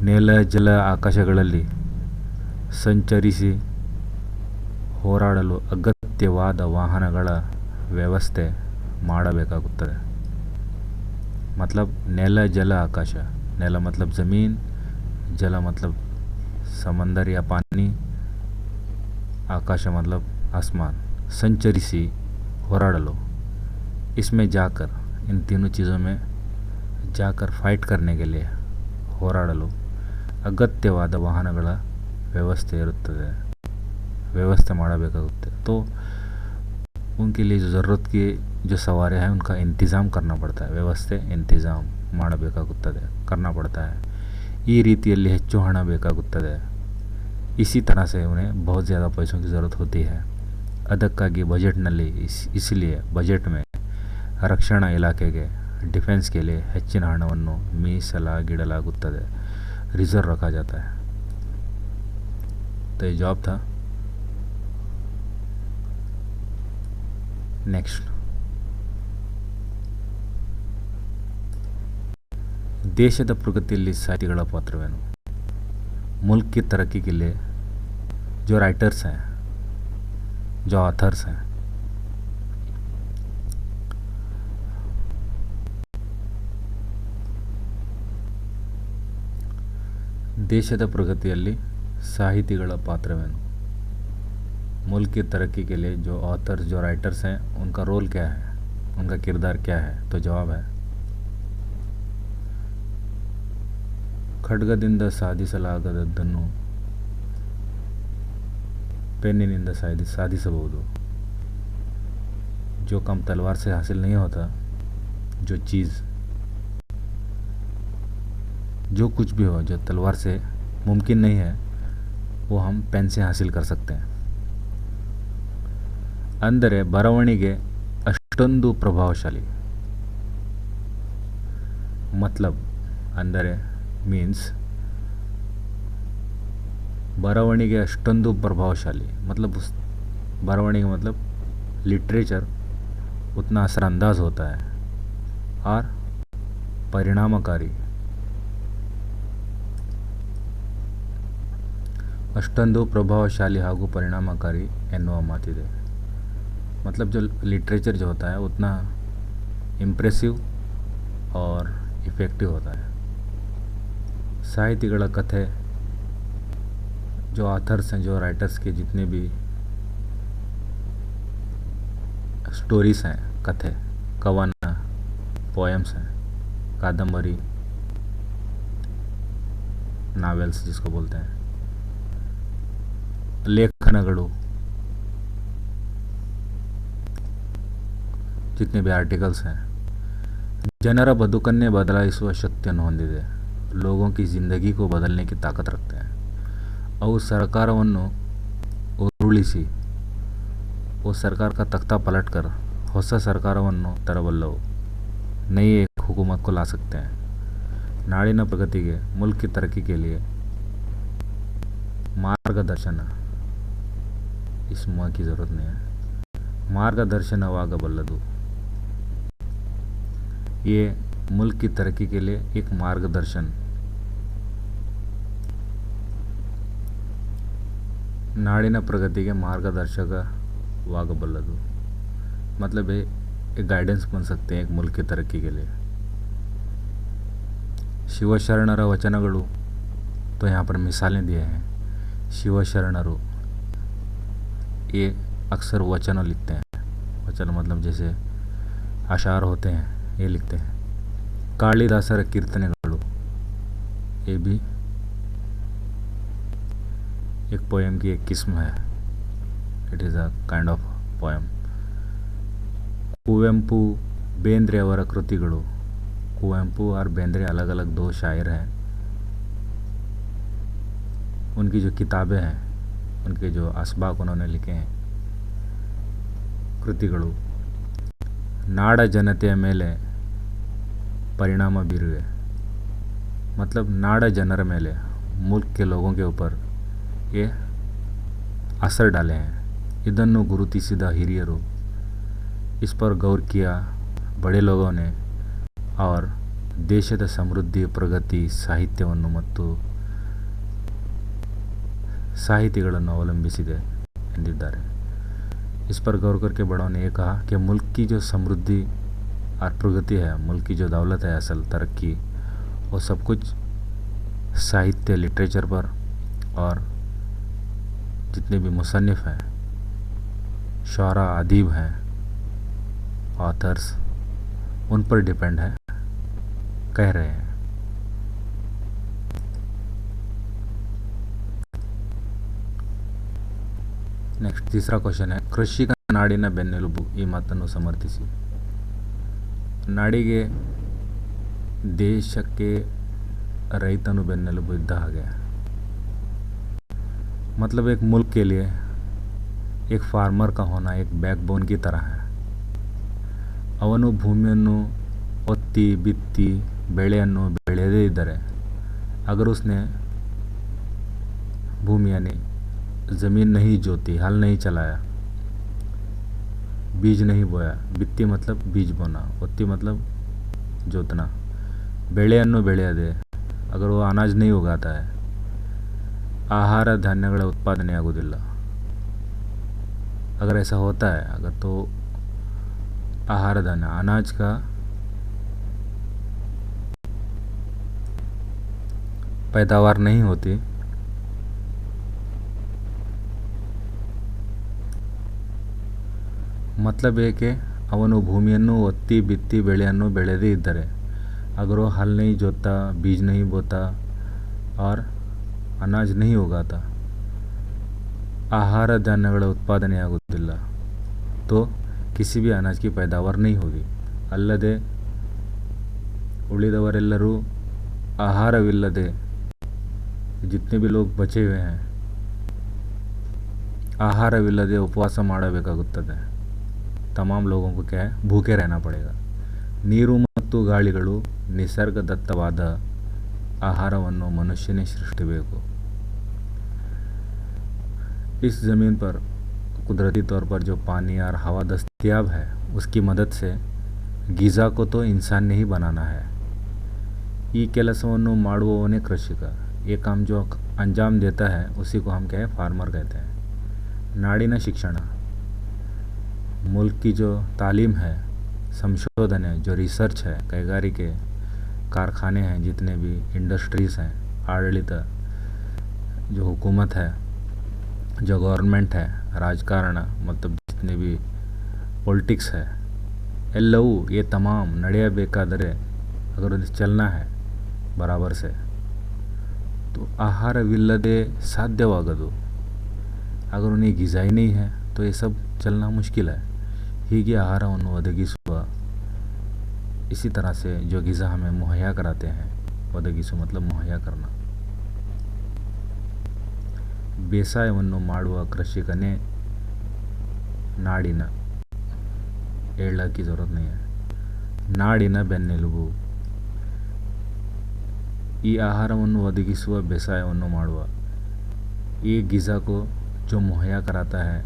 Speaker 1: ನೆಲ ಜಲ ಆಕಾಶಗಳಲ್ಲಿ ಸಂಚರಿಸಿ ಹೋರಾಡಲು ಅಗತ್ಯವಾದ ವಾಹನಗಳ ವ್ಯವಸ್ಥೆ ಮಾಡಬೇಕಾಗುತ್ತದೆ. मतलब नेल जल आकाश, नेल मतलब ज़मीन, जल मतलब समंदर या पानी, आकाश मतलब आसमान. संचरिसी होराडलो, इसमें जाकर, इन तीनों चीज़ों में जाकर फाइट करने के लिए ಹೋರಾಡಲು ಅಗತ್ಯವಾದ ವಾಹನಗಳ ವ್ಯವಸ್ಥೆ ಇರುತ್ತದೆ, व्यवस्था ಮಾಡಬೇಕಾಗುತ್ತೆ. तो उनके लिए जो ज़रूरत की जो सवारियाँ हैं उनका इंतज़ाम करना पड़ता है. ವ್ಯವಸ್ಥೆ ಇಂತಜಾಮ್ ಮಾಡಬೇಕಾಗುತ್ತದೆ, करना पड़ता है. ಈ ರೀತಿಯಲ್ಲಿ ಹೆಚ್ಚು ಹಣ ಬೇಕಾಗುತ್ತದೆ. इसी तरह से उन्हें बहुत ज़्यादा पैसों की ज़रूरत होती है. ಅದಕ್ಕಾಗಿ ಬಜೆಟ್ನಲ್ಲಿ इसलिए बजट में ರಕ್ಷಣಾ ಇಲಾಖೆಗೆ डिफेंस के लिए ಹೆಚ್ಚಿನ ಹಣವನ್ನು ಮೀಸಲಾಗಿಡಲಾಗುತ್ತದೆ, रिजर्व रखा जाता है. तो ये जॉब था. नेक्स्ट, ದೇಶದ ಪ್ರಗತಿಯಲ್ಲಿ ಸಾಹಿತಿಗಳ ಪಾತ್ರವೇನು? मुल्क की तरक्की के लिए जो राइटर्स हैं, जो ऑथर्स हैं, ದೇಶದ ಪ್ರಗತಿಯಲ್ಲಿ ಸಾಹಿತಿಗಳ ಪಾತ್ರವೇನು? मुल्क की तरक्की के लिए जो ऑथर्स, जो राइटर्स हैं, उनका रोल क्या है, उनका किरदार क्या है? तो जवाब है, ಖಡ್ಗದಿಂದ ಸಾಧಿಸಲಾಗದದ್ದನ್ನು ಪೆನ್ನಿನಿಂದ ಸಾಧಿಸಬಹುದು. जो काम तलवार से हासिल नहीं होता, जो चीज़, जो कुछ भी हो जो तलवार से मुमकिन नहीं है, वो हम पेन से हासिल कर सकते हैं. ಅಂದರೆ ಬರವಣಿಗೆ ಅಷ್ಟೊಂದು ಪ್ರಭಾವಶಾಲಿ. मतलब ಅಂದರೆ मीन्स बरवणिगे अष्टोंदु प्रभावशाली, मतलब उस बरवणिगे मतलब लिटरेचर उतना असरअंदाज होता है और परिणामकारी. ಅಷ್ಟೊಂದು ಪ್ರಭಾವಶಾಲಿ ಹಾಗೂ ಪರಿಣಾಮಕಾರಿ ಎನ್ನುವ ಮಾತಿದೆ. मतलब जो लिटरेचर जो होता है उतना इम्प्रेसिव और इफ़ेक्टिव होता है. ಸಾಹಿತಿಗಳ ಕಥೆ, जो ऑथर्स हैं, जो राइटर्स के जितने भी स्टोरीज़ हैं, कथे, कवन, पोएम्स हैं, कादम्बरी, नावेल्स जिसको बोलते हैं, लेखनಗಳು, जितने भी आर्टिकल्स हैं, ಜನರ ಬದುಕನ್ನೇ ಬದಲಾಯಿಸುವ ಶಕ್ತಿಯನ್ನು ಹೊಂದಿದೆ. लोगों की ज़िंदगी को बदलने की ताकत रखते हैं. और सरकारों उरुಳಿಸಿ, वो सरकार का तख्ता पलट कर ಹೊಸ ಸರ್ಕಾರವನ್ನು ತರಬಲ್ಲವು, नई एक हुकूमत को ला सकते हैं. नाड़िन प्रगति के, मुल्क की तरक्की के लिए मार्गदर्शन, इस माँ की ज़रूरत नहीं है, मार्गदर्शनवागबल्लದು. ये मुल्क की तरक्की के लिए एक मार्गदर्शन, नाड़िन प्रगति के मार्गदर्शकवागबल्लದು. मतलब एक गाइडेंस बन सकते हैं एक मुल्क की तरक्की के लिए. ಶಿವಶರಣರ ವಚನಗಳು, तो यहाँ पर मिसालें दिए हैं. ಶಿವಶರಣರು ये अक्सर वचन लिखते हैं. वचन मतलब जैसे अशार होते हैं, ये लिखते हैं. कालिदासर कीर्तनेಗಳು, ये भी एक पोएम की एक किस्म है. It is a kind of poem. Kuvempu Bendre ಅವರ ಕೃತಿಗಳು, कुवेंपु और बेंद्रे अलग अलग दो शायर हैं. उनकी जो किताबें हैं, उनके जो असबाक उन्होंने लिखे हैं, ಕೃತಿಗಳು ನಾಡ ಜನತೆಯ ಮೇಲೆ परिणाम ಬೀರಿವೆ. मतलब नाड़ जनर मेले, मुल्क के लोगों के ऊपर ये असर डाले हैं. ಇದನ್ನು ಗುರುತಿಸಿದ ಹಿರಿಯರು इस पर गौर किया बड़े लोगों ने और ದೇಶದ ಸಮೃದ್ಧಿ ಪ್ರಗತಿ ಸಾಹಿತ್ಯವನ್ನು ಮತ್ತು ಸಾಹಿತಿಗಳನ್ನು ಅವಲಂಬಿಸಿದೆ ಎಂದಿದ್ದಾರೆ. इस पर गौर करके बड़ों ने ये कहा कि मुल्क की जो समृद्धि और प्रगति है, मुल्क की जो दौलत है, असल तरक्की, वो सब कुछ साहित्य लिटरेचर पर और जितने भी मुसन्निफ़ हैं, शुअरा, अदीब हैं, ऑथर्स, उन पर डिपेंड है, कह रहे हैं. ನೆಕ್ಸ್ಟ್ तीसरा ಕ್ವಶನ್ है, ಕೃಷಿಕ ನಾಡಿನ ಬೆನ್ನೆಲುಬು ಈ ಮಾತನ್ನು ಸಮರ್ಥಿಸಿ. ನಾಡಿಗೆ ದೇಶಕ್ಕೆ ರೈತನು ಬೆನ್ನೆಲುಬು ಇದ್ದ ಹಾಗೆ. मतलब एक मुल्क के लिए एक फार्मर का होना एक बैकबोन की तरह है. ಅವನು ಭೂಮಿಯನ್ನು ಒತ್ತಿ ಬಿತ್ತಿ ಬೆಳೆಯನ್ನು ಬೆಳೆಯದೇ ಇದ್ದರೆ, अगर उसने भूमि यानी ज़मीन नहीं जोती, हल नहीं चलाया, बीज नहीं बोया, बित्ती मतलब बीज बोना, ಒತ್ತಿ मतलब जोतना, ಬೆಳೆಯನ್ನು ಬೆಳೆಯದೆ अगर वो अनाज नहीं उगाता है, आहार धान्यಗಳ उत्पादने ಆಗುವುದಿಲ್ಲ. अगर ऐसा होता है, अगर तो आहार धान्य अनाज का पैदावार नहीं होती, मतलब है कि ಅವನು ಭೂಮಿಯನ್ನು ಒತ್ತಿ ಬಿತ್ತಿ ಬೆಳೆಯನ್ನು ಬೆಳೆದೇ ಇದ್ದರೆ, अगर वो हल नहीं जोता, बीज नहीं बोता और अनाज नहीं उगाता, ಆಹಾರ ಧಾನ್ಯಗಳ उत्पादನೆ ಆಗುವುದಿಲ್ಲ, तो किसी भी अनाज की पैदावार नहीं होगी. ಅಲ್ಲದೆ ಉಳಿದವರೆಲ್ಲರೂ ಆಹಾರವಿಲ್ಲದೆ, जितने भी लोग बचे हुए हैं, ಆಹಾರವಿಲ್ಲದೆ ಉಪವಾಸ ಮಾಡಬೇಕಾಗುತ್ತದೆ. तमाम लोगों को क्या है, भूखे रहना पड़ेगा. ನೀರು ಮತ್ತು ಗಾಳಿಗಳು ನಿಸರ್ಗದತ್ತವಾದ ಆಹಾರವನ್ನು ಮನುಷ್ಯನೇ ಸೃಷ್ಟಿಸಬೇಕು. इस ज़मीन पर कुदरती तौर पर जो पानी और हवा दस्तयाब है, उसकी मदद से ಗಿಜಾ को तो इंसान ने ही बनाना है. ಈ ಕೆಲಸವನ್ನು ಮಾಡುವವನೇ ಕೃಷಿಕ. ये काम जो अंजाम देता है उसी को हम क्या है, फार्मर कहते हैं. नाड़िना शिक्षण, मुल्क की जो तालीम है, संशोधन है, जो रिसर्च है, कईगारिके कारखाने हैं, जितने भी इंडस्ट्रीज़ हैं, आडಳಿತ, जो हुकूमत है, जो गवर्नमेंट है, राजकारण, मतलब जितने भी पॉलिटिक्स है, ಎಲ್ಲವೂ ये तमाम ನಡೆಯಬೇಕಾದರೆ, अगर उन्हें चलना है बराबर से, तो ಆಹಾರವಿಲ್ಲದೆ ಸಾಧ್ಯವಾಗದು. अगर उन्हें ಗಿಜಾ ही नहीं है तो ये सब चलना मुश्किल है. ಹೀಗೆ ಆಹಾರವನ್ನು ಒದಗಿಸುವ, इसी तरह से जो ಗಿಜಾ हमें मुहैया कराते हैं, ಒದಗಿಸು मतलब मुहैया करना, ಬೇಸಾಯವನ್ನು ಮಾಡುವ ಕೃಷಿಕನೇ ನಾಡಿನ, ಹೇಳಕ್ಕೆ की ज़रूरत नहीं है, ನಾಡಿನ ಬೆನ್ನೆಲುಬು. ಈ ಆಹಾರವನ್ನು ಒದಗಿಸುವ, ಬೇಸಾಯವನ್ನು ಮಾಡುವ, ये गिज़ा को जो मुहैया कराता है,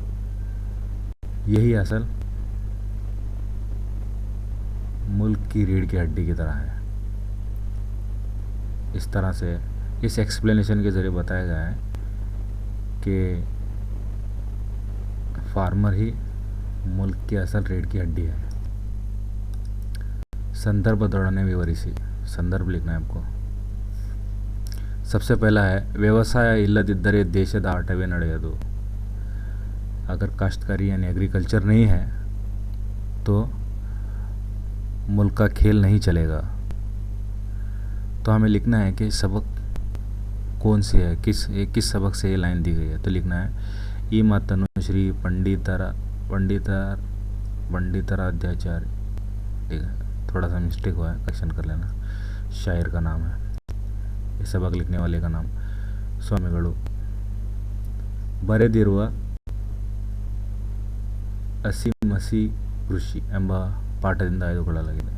Speaker 1: यही असल मुल्क की रीढ़ की हड्डी की तरह है. इस तरह से इस एक्सप्लेनेशन के ज़रिए बताया गया है कि फार्मर ही मुल्क की असल रीढ़ की हड्डी है. संदर्भ दौड़ने विवरिಸಿ, संदर्भ लिखना है आपको. सबसे पहला है, ವ್ಯವಸಾಯ ಇಲ್ಲದಿದ್ದರೆ ದೇಶದ ಆಟವೇ ನಡೆಯದು. अगर काश्तकारी यानी एग्रीकल्चर नहीं है तो मुल्क का खेल नहीं चलेगा. तो हमें लिखना है कि सबक कौन सी है, किस सबक से ये लाइन दी गई है. तो लिखना है, ಈ ಮಾತನ್ನು ಶ್ರೀ पंडिताराध्याचार्य, ठीक है, थोड़ा सा मिस्टेक हुआ है, करेक्शन कर लेना. शायर का नाम है, ये सबक लिखने वाले का नाम ಸ್ವಾಮಿಗಳು ಬರೆದಿರುವ ಅಸಿಮಸಿ ಕೃಷಿ ಎಂಬ ಪಾಠದಿಂದ ಆಯ್ದುಕೊಳ್ಳಲಾಗಿದೆ.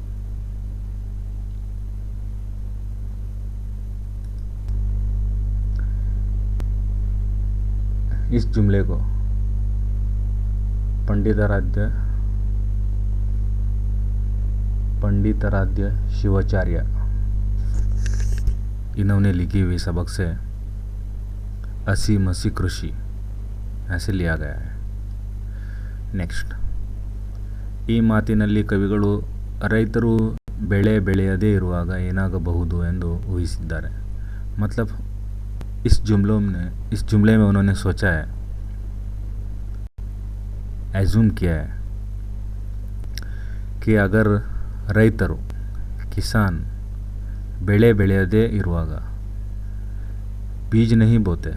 Speaker 1: इस जुमले को पंडिताराध्य पंडिताराध्य शिवाचार्य, इन्होंने लिखी हुई सबक से असी मसी कृषि ऐसे लिया गया है। नेक्स्ट, ಈ ಮಾತಿನಲ್ಲಿ ಕವಿಗಳು ರೈತರು ಬೆಳೆ ಬೆಳೆಯದೇ ಇರುವಾಗ ಏನಾಗಬಹುದು ಎಂದು ಊಹಿಸಿದ್ದಾರೆ। मतलब इस जुमले में उन्होंने सोचा है, एज्यूम किया है कि अगर ರೈತರು किसान ಬೆಳೆ ಬೆಳೆಯದೇ ಇರುವಾಗ, बीज नहीं बोते,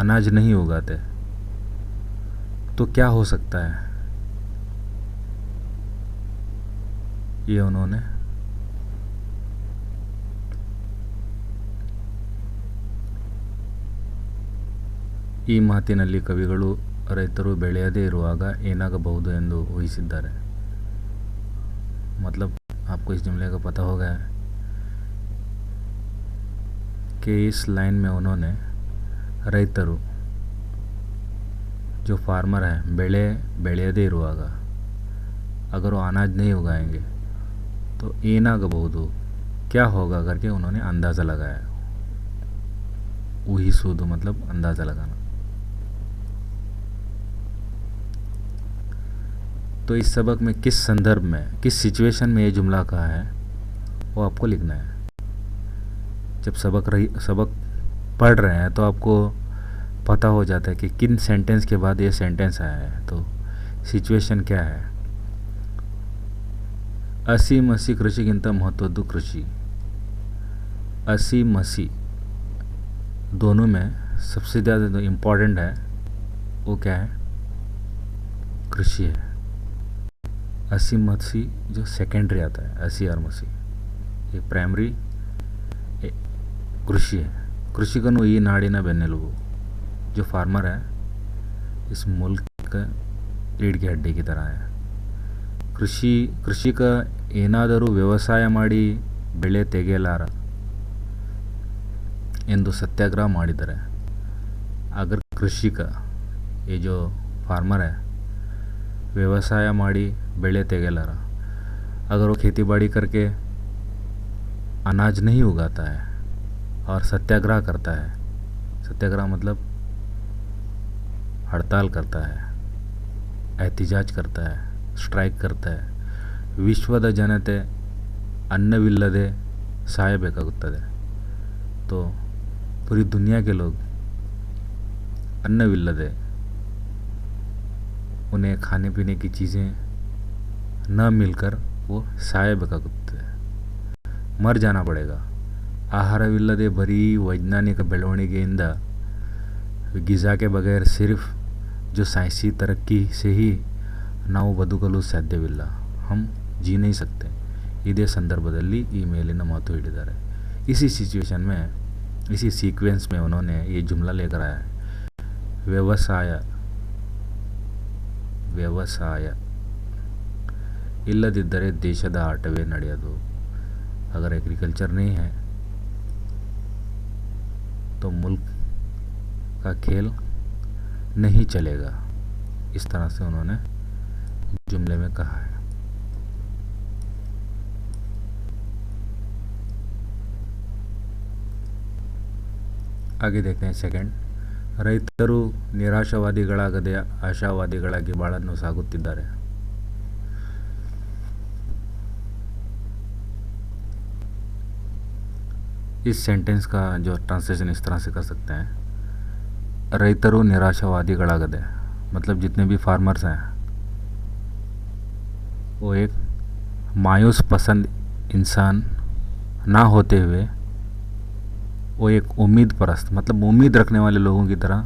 Speaker 1: अनाज नहीं उगाते, तो क्या हो सकता है। ये उन्होंने ಈ ಮಾತಿನಲ್ಲಿ ಕವಿಗಳು ರೈತರು ಬೆಳೆಯದೇ ಇರುವಾಗ ಏನಾಗಬಹುದು ಎಂದು ಊಹಿಸಿದ್ದಾರೆ। मतलब आपको इस जुमले का पता होगा कि इस लाइन में उन्होंने ರೈತರು जो फार्मर है ಬೆಳೆ ಬೆಳೆಯದೇ ಇರುವಾಗ, अगर वो अनाज नहीं उगाएंगे तो ಏನಾಗಬಹುದು, क्या होगा करके उन्होंने अंदाज़ा लगाया। ಊಹಿಸುವುದು मतलब अंदाज़ा लगाना। तो इस सबक में किस संदर्भ में, किस सिचुएशन में ये जुमला कहा है वो आपको लिखना है। जब सबक पढ़ रहे हैं तो आपको पता हो जाता है कि किन सेंटेंस के बाद ये सेंटेंस आया है, तो सिचुएशन क्या है। असी मसी ಕೃಷಿಗಿಂತ ಮಹತ್ವದ್ದು ಕೃಷಿ। असी मसी दोनों में सबसे ज़्यादा जो इम्पोर्टेंट है वो क्या है, कृषि है। असी मसी जो सेकेंडरी आता है, असी और मसी ये प्राइमरी कृषि है। कृषिकनु ಈ ನಾಡಿನ ಬೆನ್ನೆಲುಬು। जो फार्मर है इस मुल्क का रीढ़ की हड्डी की तरह है। ಕೃಷಿಕ ಏನಾದರೂ ವ್ಯವಸಾಯ ಮಾಡಿ ಬೆಳೆ ತೆಗೆಯಲಾರ ಎಂದು सत्याग्रह ಮಾಡಿದರೆ, अगर कृषिक ये जो फार्मर है व्यवसाय ಮಾಡಿ ಬೆಳೆ ತೆಗೆಯಲಾರ, अगर वो खेती बाड़ी करके अनाज नहीं उगाता है और सत्याग्रह करता है, सत्याग्रह मतलब हड़ताल करता है, एहतिजाज करता है, स्ट्राइक करता है, ವಿಶ್ವದ ಜನತೆ ಅನ್ನವಿಲ್ಲದೆ ಸಾಯಬೇಕಾಗುತ್ತದೆ। तो पूरी दुनिया के लोग अन्नविಲ್ಲದೆ, उन्हें खाने पीने की चीज़ें न मिलकर वो ಸಾಯಬೇಕಾಗುತ್ತದೆ, मर जाना पड़ेगा। ಆಹಾರವಿಲ್ಲದೆ ಬರೀ ವೈಜ್ಞಾನಿಕ ಬೆಳವಣಿಗೆಯಿಂದ, ಗಿಜಾ के बगैर सिर्फ जो साइंसी तरक्की से ही ನಾವು ಬದುಕಲು ಸಾಧ್ಯವಿಲ್ಲ, हम जी नहीं सकते। ಇದೇ ಸಂದರ್ಭದಲ್ಲಿ ಈ ಮೇಲಿನ ಮಾತು ಹೇಳಿದ್ದಾರೆ। इसी सिचुएशन में, इसी सीक्वेंस में उन्होंने ये जुमला लेकर आया है, ವ್ಯವಸಾಯ ಇಲ್ಲದಿದ್ದರೆ ದೇಶದ ಆಟವೇ ನಡೆಯದು। अगर एग्रीकल्चर नहीं है तो मुल्क का खेल नहीं चलेगा। इस तरह से उन्होंने जुमले में कहा है। आगे देखते हैं सेकंड, ರೈತರು ನಿರಾಶಾವಾದಿಗಳಾಗದೆ ಆಶಾವಾದಿಗಳಾಗಿ ಬಾಳನ್ನು ಸಾಗುತ್ತಿದ್ದಾರೆ। इस सेंटेंस का जो ट्रांसलेशन इस तरह से कर सकते हैं, ರೈತರು निराशावादिಗಳಾಗದೆ मतलब जितने भी फार्मर्स हैं वो एक मायूस पसंद इंसान ना होते हुए वो एक उम्मीद परस्त मतलब उम्मीद रखने वाले लोगों की तरह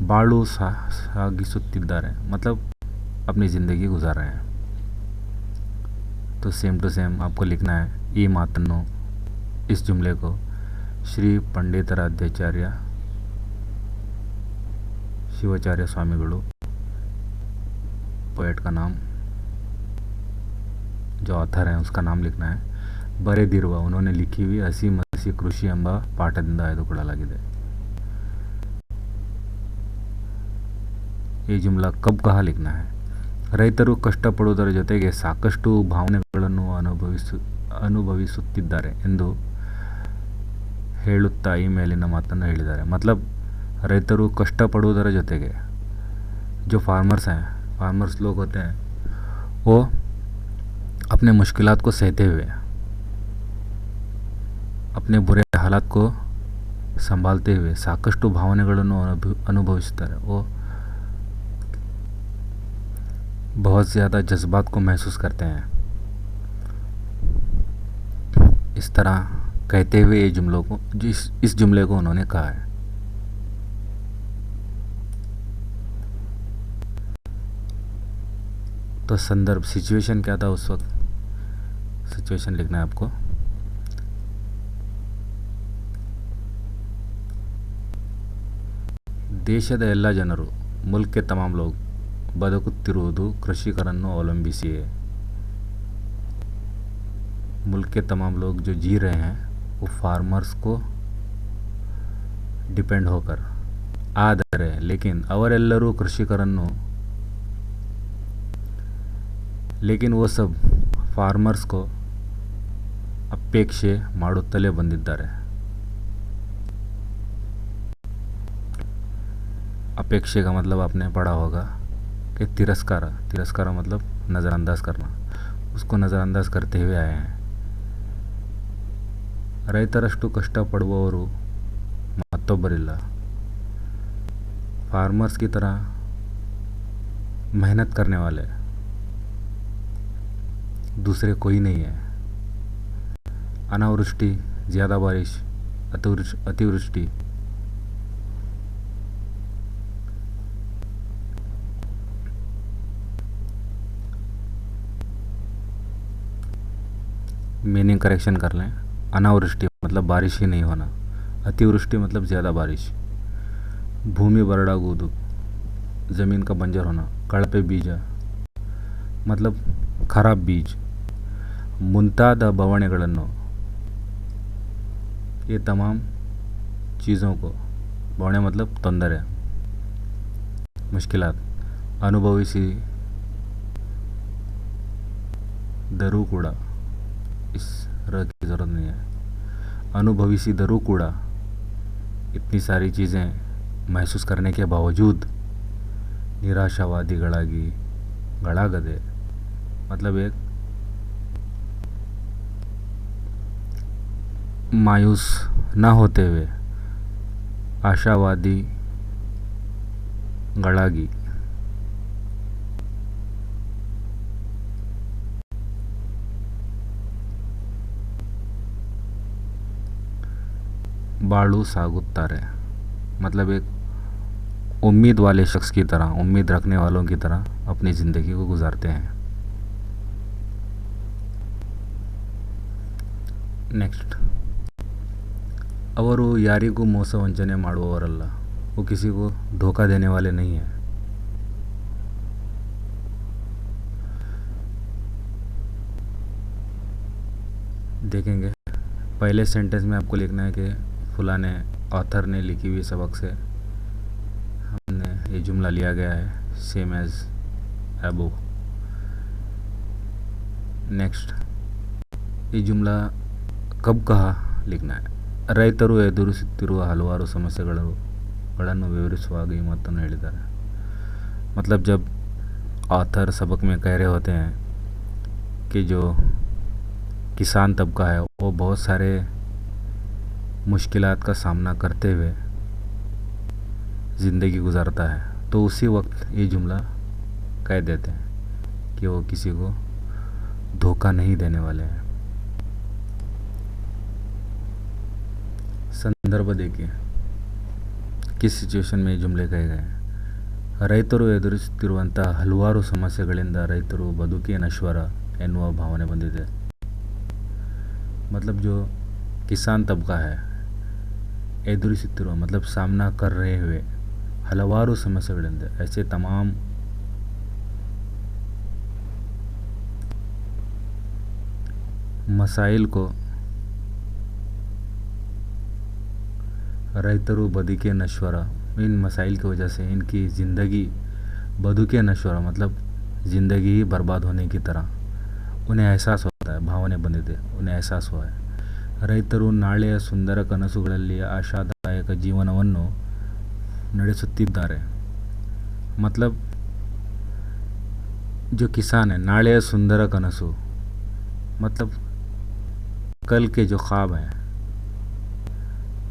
Speaker 1: बाड़ू सागिसुत्तिद्दारे मतलब अपनी ज़िंदगी गुजार रहे हैं। तो सेम टू सेम आपको लिखना है ಈ ಮಾತನ್ನು, इस जुमले को श्री पंडिताराध्याचार्य शिवाचार्य स्वामीगुरु, पोएट का नाम, जो ऑथर है उसका नाम लिखना है। ಬರೆದಿರುವ उन्होंने लिखी हुई ಹಸಿ ಮಸಿ ಕೃಷಿ ಎಂಬ ಪಾಠದಿಂದ ಆಯ್ದುಕೊಳ್ಳಲಾಗಿದೆ। ये जुमला कब कहाँ लिखना है, ರೈತರು ಕಷ್ಟಪಡುವುದರ ಜೊತೆಗೆ ಸಾಕಷ್ಟು ಭಾವನೆಗಳನ್ನು ಅನುಭವಿಸುತ್ತಿದ್ದಾರೆ ಎಂದು ಹೇಳುತ್ತಾ ಈ ಮೇಲಿನ ಮಾತನ್ನು ಹೇಳಿದ್ದಾರೆ. मतलब ರೈತರು ಕಷ್ಟಪಡುವುದರ ಜೊತೆಗೆ जो फार्मर्स लोग होते हैं वो अपने मुश्किलात को सहते हुए अपने बुरे हालात को संभालते हुए ಸಾಕಷ್ಟು ಭಾವನೆಗಳನ್ನು ಅನುಭವಿಸುತ್ತಾರೆ. वो बहुत ज़्यादा जज्बात को महसूस करते हैं. इस तरह कहते हुए ये जुमलों को इस जुमले को उन्होंने कहा है. तो संदर्भ सिचुएशन क्या था उस वक्त, सिचुएशन लिखना है आपको. ದೇಶದ ಎಲ್ಲ ಜನರು मुल्क के तमाम लोग ಬದುಕುತ್ತಿರುವುದು ಕೃಷಿಕರನ್ನು ಅವಲಂಬಿಸಿಯೇ. मुल्क के तमाम लोग जो जी रहे हैं वो फार्मर्स को डिपेंड होकर. ಆದರೆ लेकिन ಅವರೆಲ್ಲರೂ ಕೃಷಿಕರನ್ನು लेकिन वो सब फार्मर्स को ಅಪೇಕ್ಷೆ ಮಾಡುತ್ತಲೇ ಬಂದಿದ್ದಾರೆ. अपेक्षे का मतलब आपने पढ़ा होगा कि तिरस्कार मतलब नज़रअंदाज करना, उसको नज़रअंदाज करते हुए आए हैं. ರೈತರಷ್ಟು ಕಷ್ಟಪಡುವವರು ಮತ್ತೊಬ್ಬರಿಲ್ಲ. फार्मर्स की तरह मेहनत करने वाले दूसरे कोई नहीं है. अनावृष्टि, ज़्यादा बारिश, अतिवृष्टि, मीनिंग करेक्शन कर लें. अनावृष्टि मतलब बारिश ही नहीं होना, अतिवृष्टि मतलब ज़्यादा बारिश, भूमि बरड़ागूदु ज़मीन का बंजर होना, कड़पे बीजा मतलब खराब बीज, ಮುಂತಾದ ಬವಣೆಗಳನ್ನು, ये तमाम चीज़ों को, बवणे मतलब ತೊಂದರೆ, मुश्किलात, अनुभविसी दरू ಕೂಡ, इस र की ज़रूरत नहीं है, अनुभविसी दरू ಕೂಡ, इतनी सारी चीज़ें महसूस करने के बावजूद निराशावादिಗಳಾಗಿ ಗಳಾಗದೆ मतलब एक मायूस न होते हुए आशावादी ಗಳಾಗಿ ಬಾಳು ಸಾಗುತ್ತಾರೆ. मतलब एक उम्मीद वाले शख्स की तरह, उम्मीद रखने वालों की तरह अपनी ज़िंदगी को गुजारते हैं. नेक्स्ट, ಅವರು ಯಾರಿಗೂ ಮೋಸ ವಂಚನೆ ಮಾಡುವವರಲ್ಲ. वो किसी को धोखा देने वाले नहीं हैं. देखेंगे पहले सेंटेंस में आपको लिखना है कि फलाने ऑथर ने लिखी हुई सबक से हमने ये जुमला लिया गया है, सेम एज अबो. नेक्स्ट, ये जुमला कब कहा लिखना है. ರೈತರು ಎದುರಿಸುತ್ತಿರುವ ಹಲವಾರು ಸಮಸ್ಯೆಗಳನ್ನು ವಿವರಿಸುವಾಗ ಈ ಮಾತನ್ನು ಹೇಳಿದ್ದಾರೆ. मतलब जब ऑथर सबक में कह रहे होते हैं कि जो किसान तबका है वो बहुत सारे मुश्किलात का सामना करते हुए ज़िंदगी गुजारता है, तो उसी वक्त ये जुमला कह देते हैं कि वो किसी को धोखा नहीं देने वाले हैं. संदर्भ देखिए, किस सिचुएशन में ये जुमले कहे गए हैं. ರೈತರು ಎದುರಿಸುತ್ತಿರುವಂಥ ಹಲವಾರು ಸಮಸ್ಯೆಗಳಿಂದ ರೈತರು ಬದುಕೇ ನಶ್ವರ ಎನ್ನುವ ಭಾವನೆ ಬಂದಿದೆ. मतलब जो किसान तबका है ಎದುರಿಸುತ್ತಿರುವ मतलब सामना कर रहे हुए ಹಲವಾರು ಸಮಸ್ಯೆಗಳಿಂದ, ऐसे तमाम मसाइल को ರೈತರು ಬದುಕೆ ನಶ್ವರ, इन मसाइल की वजह से इनकी ज़िंदगी बदुके नश्वरा मतलब ज़िंदगी ही बर्बाद होने की तरह उन्हें एहसास होता है. ಭಾವನೆ ಬಂದಿದೆ, उन्हें एहसास हुआ है. ರೈತರು ನಾಳೆಯ ಸುಂದರ ಕನಸುಗಳಲ್ಲಿ ಆಶಾದಾಯಕ ಜೀವನವನ್ನು ನಡೆಸುತ್ತಿದ್ದಾರೆ. मतलब जो किसान है, नाड़े सुंदर कनसु मतलब कल के जो ख्वाब हैं,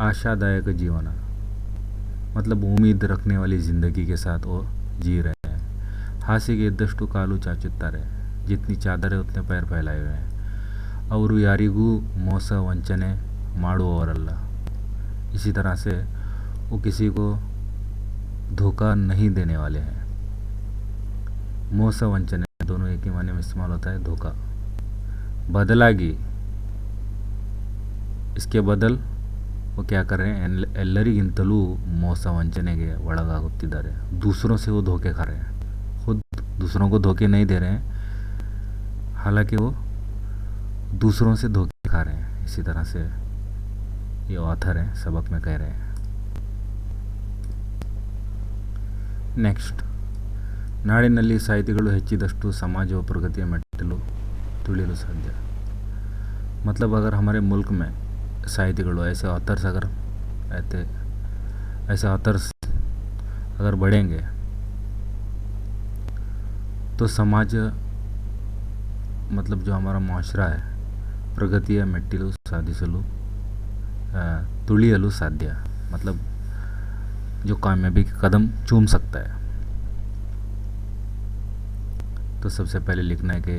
Speaker 1: आशादायक जीवन मतलब उम्मीद रखने वाली ज़िंदगी के साथ वो जी रहे हैं. ಹಾಸಿಗೆ ಇದ್ದಷ್ಟು ಕಾಲು ಚಾಚುತ್ತಾರೆ, जितनी चादर है उतने पैर फैलाए हुए हैं. ಅವರು ಯಾರಿಗೂ ಮೋಸ ವಂಚನೆ ಮಾಡುವವರಲ್ಲ. इसी तरह से वो किसी को धोखा नहीं देने वाले हैं. ಮೋಸ ವಂಚನೆ दोनों एक ही मायने में इस्तेमाल होता है. धोखा बदलागी, इसके बदल वो क्या कर रहे हैं, ಎಲ್ಲರಿಗಿಂತಲೂ ಮೋಸ ವಂಚನೆಗೆ ಒಳಗಾಗುತ್ತಿದ್ದಾರೆ. दूसरों से वो धोखे खा रहे हैं, खुद दूसरों को धोखे नहीं दे रहे हैं, हालांकि वो दूसरों से धोखे खा रहे हैं. इसी तरह से ये ऑथर हैं, सबक में कह रहे हैं. नेक्स्ट, ನಾಡಿನಲ್ಲಿ ಸಾಹಿತಿಗಳು ಹೆಚ್ಚಿದಷ್ಟು ಸಮಾಜವು ಪ್ರಗತಿಯ ಮೆಟ್ಟಿಲು ತುಳಿಯಲು ಸಾಧ್ಯ. मतलब अगर हमारे मुल्क में साहित्यಗಳು ऐसे ऑथर्स अगर ऐसे ऑथर्स अगर बढ़ेंगे तो समाज मतलब जो हमारा माशरा है प्रगतिಯ ಮೆಟ್ಟಿಲು ಸಾಧಿಸಲು ತುಳಿಯಲು साध्य. मतलब जो कामयाबी के कदम चूम सकता है. तो सबसे पहले लिखना है कि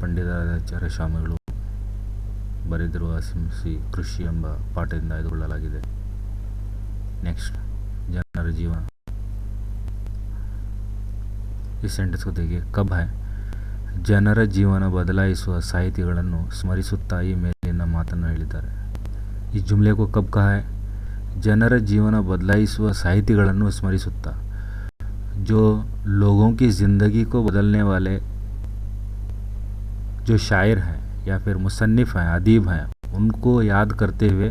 Speaker 1: ಪಂಡಿತಾಚಾರ್ಯ ಸ್ವಾಮಿಗಳು ಬರೆದಿರುವ ಅಹಿಂಸೆ ಕೃಷಿ ಎಂಬ ಪಾಠದಿಂದ ಆಯ್ದುಕೊಳ್ಳಲಾಗಿದೆ. नेक्स्ट, ಜನರ ಜೀವನ. इस सेंटेंस को देखिए, कब है ಜನರ ಜೀವನ ಬದಲಾಯಿಸುವ ಸಾಹಿತಿಗಳನ್ನು ಸ್ಮರಿಸುತ್ತಾ ಈ ಮೇಲಿನ ಮಾತನ್ನು ಹೇಳಿದ್ದಾರೆ. इस जुमले को कब कहा है, ಜನರ ಜೀವನ ಬದಲಾಯಿಸುವ ಸಾಹಿತಿಗಳನ್ನು ಸ್ಮರಿಸುತ್ತಾ. जो लोगों की ज़िंदगी को बदलने वाले जो शायर हैं या फिर मुसन्निफ़ हैं, अदीब हैं, उनको याद करते हुए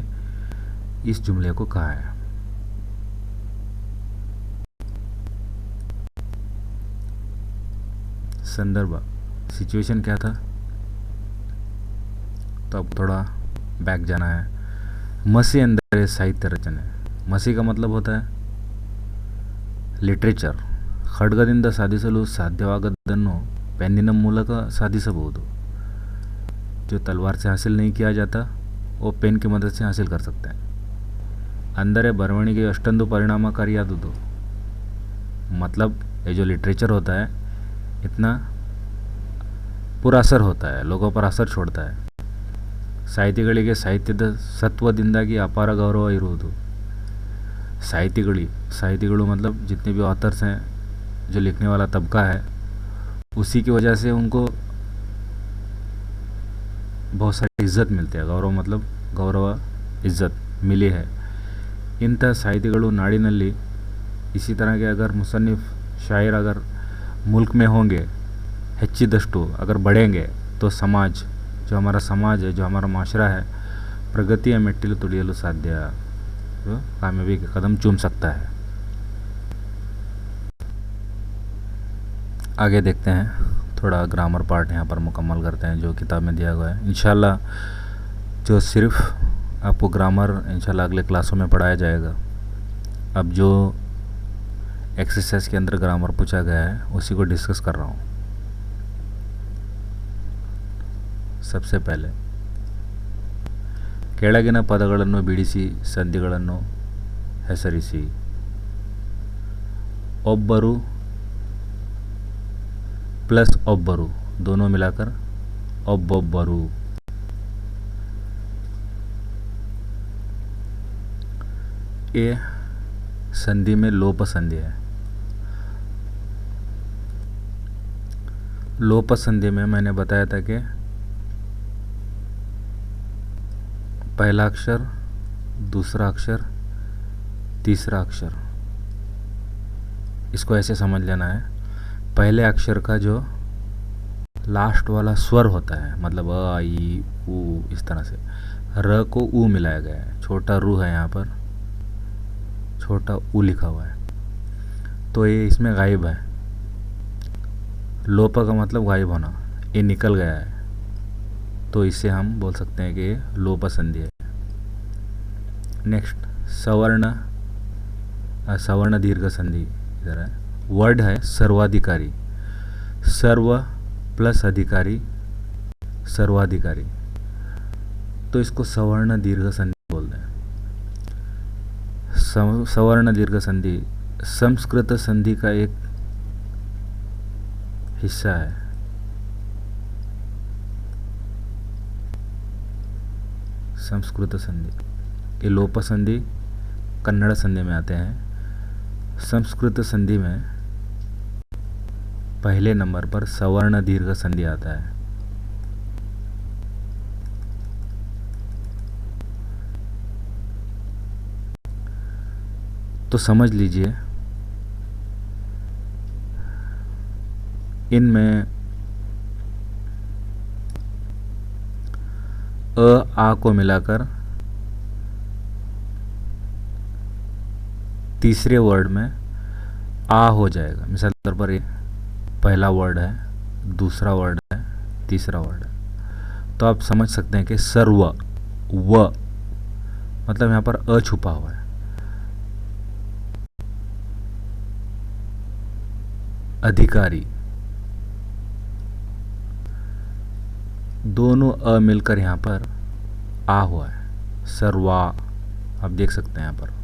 Speaker 1: इस जुमले को कहा है. संदर्भ, सिचुएशन क्या था, तो अब थोड़ा बैक जाना है. मसी अंदर साहित्य रचने. मसी का मतलब होता है ಲಿಟ್ರೇಚರ್. ಖಡ್ಗದಿಂದ ಸಾಧಿಸಲು ಸಾಧ್ಯವಾಗದ್ದನ್ನು ಪೆನ್ನಿನ ಮೂಲಕ ಸಾಧಿಸಬಹುದು. जो तलवार से हासिल नहीं किया जाता वो पेन की मदद से हासिल कर सकते हैं. ಅಂದರೆ ಬರವಣಿಗೆ ಅಷ್ಟೊಂದು ಪರಿಣಾಮಕಾರಿಯಾದುದು. मतलब ये जो लिटरेचर होता है इतना पूरा असर होता है, लोगों पर असर छोड़ता है. ಸಾಹಿತಿಗಳಿಗೆ ಸಾಹಿತ್ಯದ ಸತ್ವದಿಂದಾಗಿ ಅಪಾರ ಗೌರವ ಇರುವುದು. साहितिಗಳು मतलब जितने भी ऑथर्स हैं, जो लिखने वाला तबका है, उसी की वजह से उनको बहुत सारी इज्जत मिलती है. गौरव मतलब गौरव, इज्जत मिली है. इंಥ ಸಾಹಿತಿಗಳು नाड़ी इसी तरह के अगर मुसन्निफ़ शायर अगर मुल्क में होंगे, ಹೆಚ್ಚಿದಷ್ಟು अगर बढ़ेंगे तो समाज, जो हमारा समाज है, जो हमारा माशरा है, प्रगतिಯ ಮೆಟ್ಟಿಲು ತುಳಿಯಲು साध्य, जो कामयाबी के कदम चूम सकता है. आगे देखते हैं, थोड़ा ग्रामर पार्ट यहाँ पर मुकम्मल करते हैं जो किताब में दिया हुआ है. इंशाल्लाह जो सिर्फ आपको ग्रामर इंशाल्लाह अगले क्लासों में पढ़ाया जाएगा. अब जो एक्सरसाइज के अंदर ग्रामर पूछा गया है उसी को डिस्कस कर रहा हूँ. सबसे पहले ಕೆಳಗಿನ ಪದಗಳನ್ನು ಬಿಡಿಸಿ ಸಂಧಿಗಳನ್ನು ಹೆಸರಿಸಿ. ಒಬ್ಬರು प्लस ಒಬ್ಬರು, दोनों मिलाकर ಒಬ್ಬೊಬ್ಬರು. ये संधि में लोप संधि है. लोप संधि में मैंने बताया था कि पहला अक्षर, दूसरा अक्षर, तीसरा अक्षर, इसको ऐसे समझ लेना है. पहले अक्षर का जो लास्ट वाला स्वर होता है, मतलब अ आई ऊ, इस तरह से र को ऊ मिलाया गया है. छोटा रू है, यहाँ पर छोटा ऊ लिखा हुआ है. तो ये इसमें गायब है। लोप का मतलब गायब होना, ये निकल गया है, तो इसे हम बोल सकते हैं कि ये लोप संधि है। नेक्स्ट सवर्ण सवर्ण दीर्घ संधि इधर है। वर्ड है सर्वाधिकारी, सर्व प्लस अधिकारी सर्वाधिकारी, तो इसको सवर्ण दीर्घ संधि बोलते हैं। सवर्ण दीर्घ संधि संस्कृत संधि का एक हिस्सा है। संस्कृत संधि, ये लोप संधि कन्नड़ संधि में आते हैं। संस्कृत संधि में पहले नंबर पर सवर्ण दीर्घ संधि आता है। तो समझ लीजिए इनमें आ को मिलाकर तीसरे वर्ड में आ हो जाएगा। मिसाल के तौर पर ये पहला वर्ड है, दूसरा वर्ड है, तीसरा वर्ड है, तो आप समझ सकते हैं कि सर्व व मतलब यहाँ पर अ छुपा हुआ है। अधिकारी, दोनों अ मिलकर यहाँ पर आ हुआ है। सर्वा, आप देख सकते हैं यहाँ पर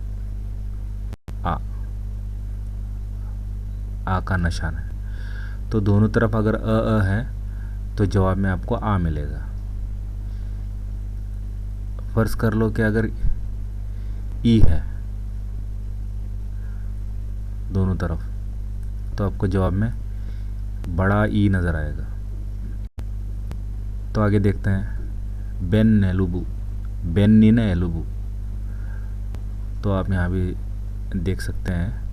Speaker 1: आ का निशान है। तो दोनों तरफ अगर अ है तो जवाब में आपको आ मिलेगा। फर्ज कर लो कि अगर ई है दोनों तरफ, तो आपको जवाब में बड़ा ई नज़र आएगा। तो आगे देखते हैं बेन नेलुबू, बेन्नी ने एलुबू, तो आप यहाँ भी देख सकते हैं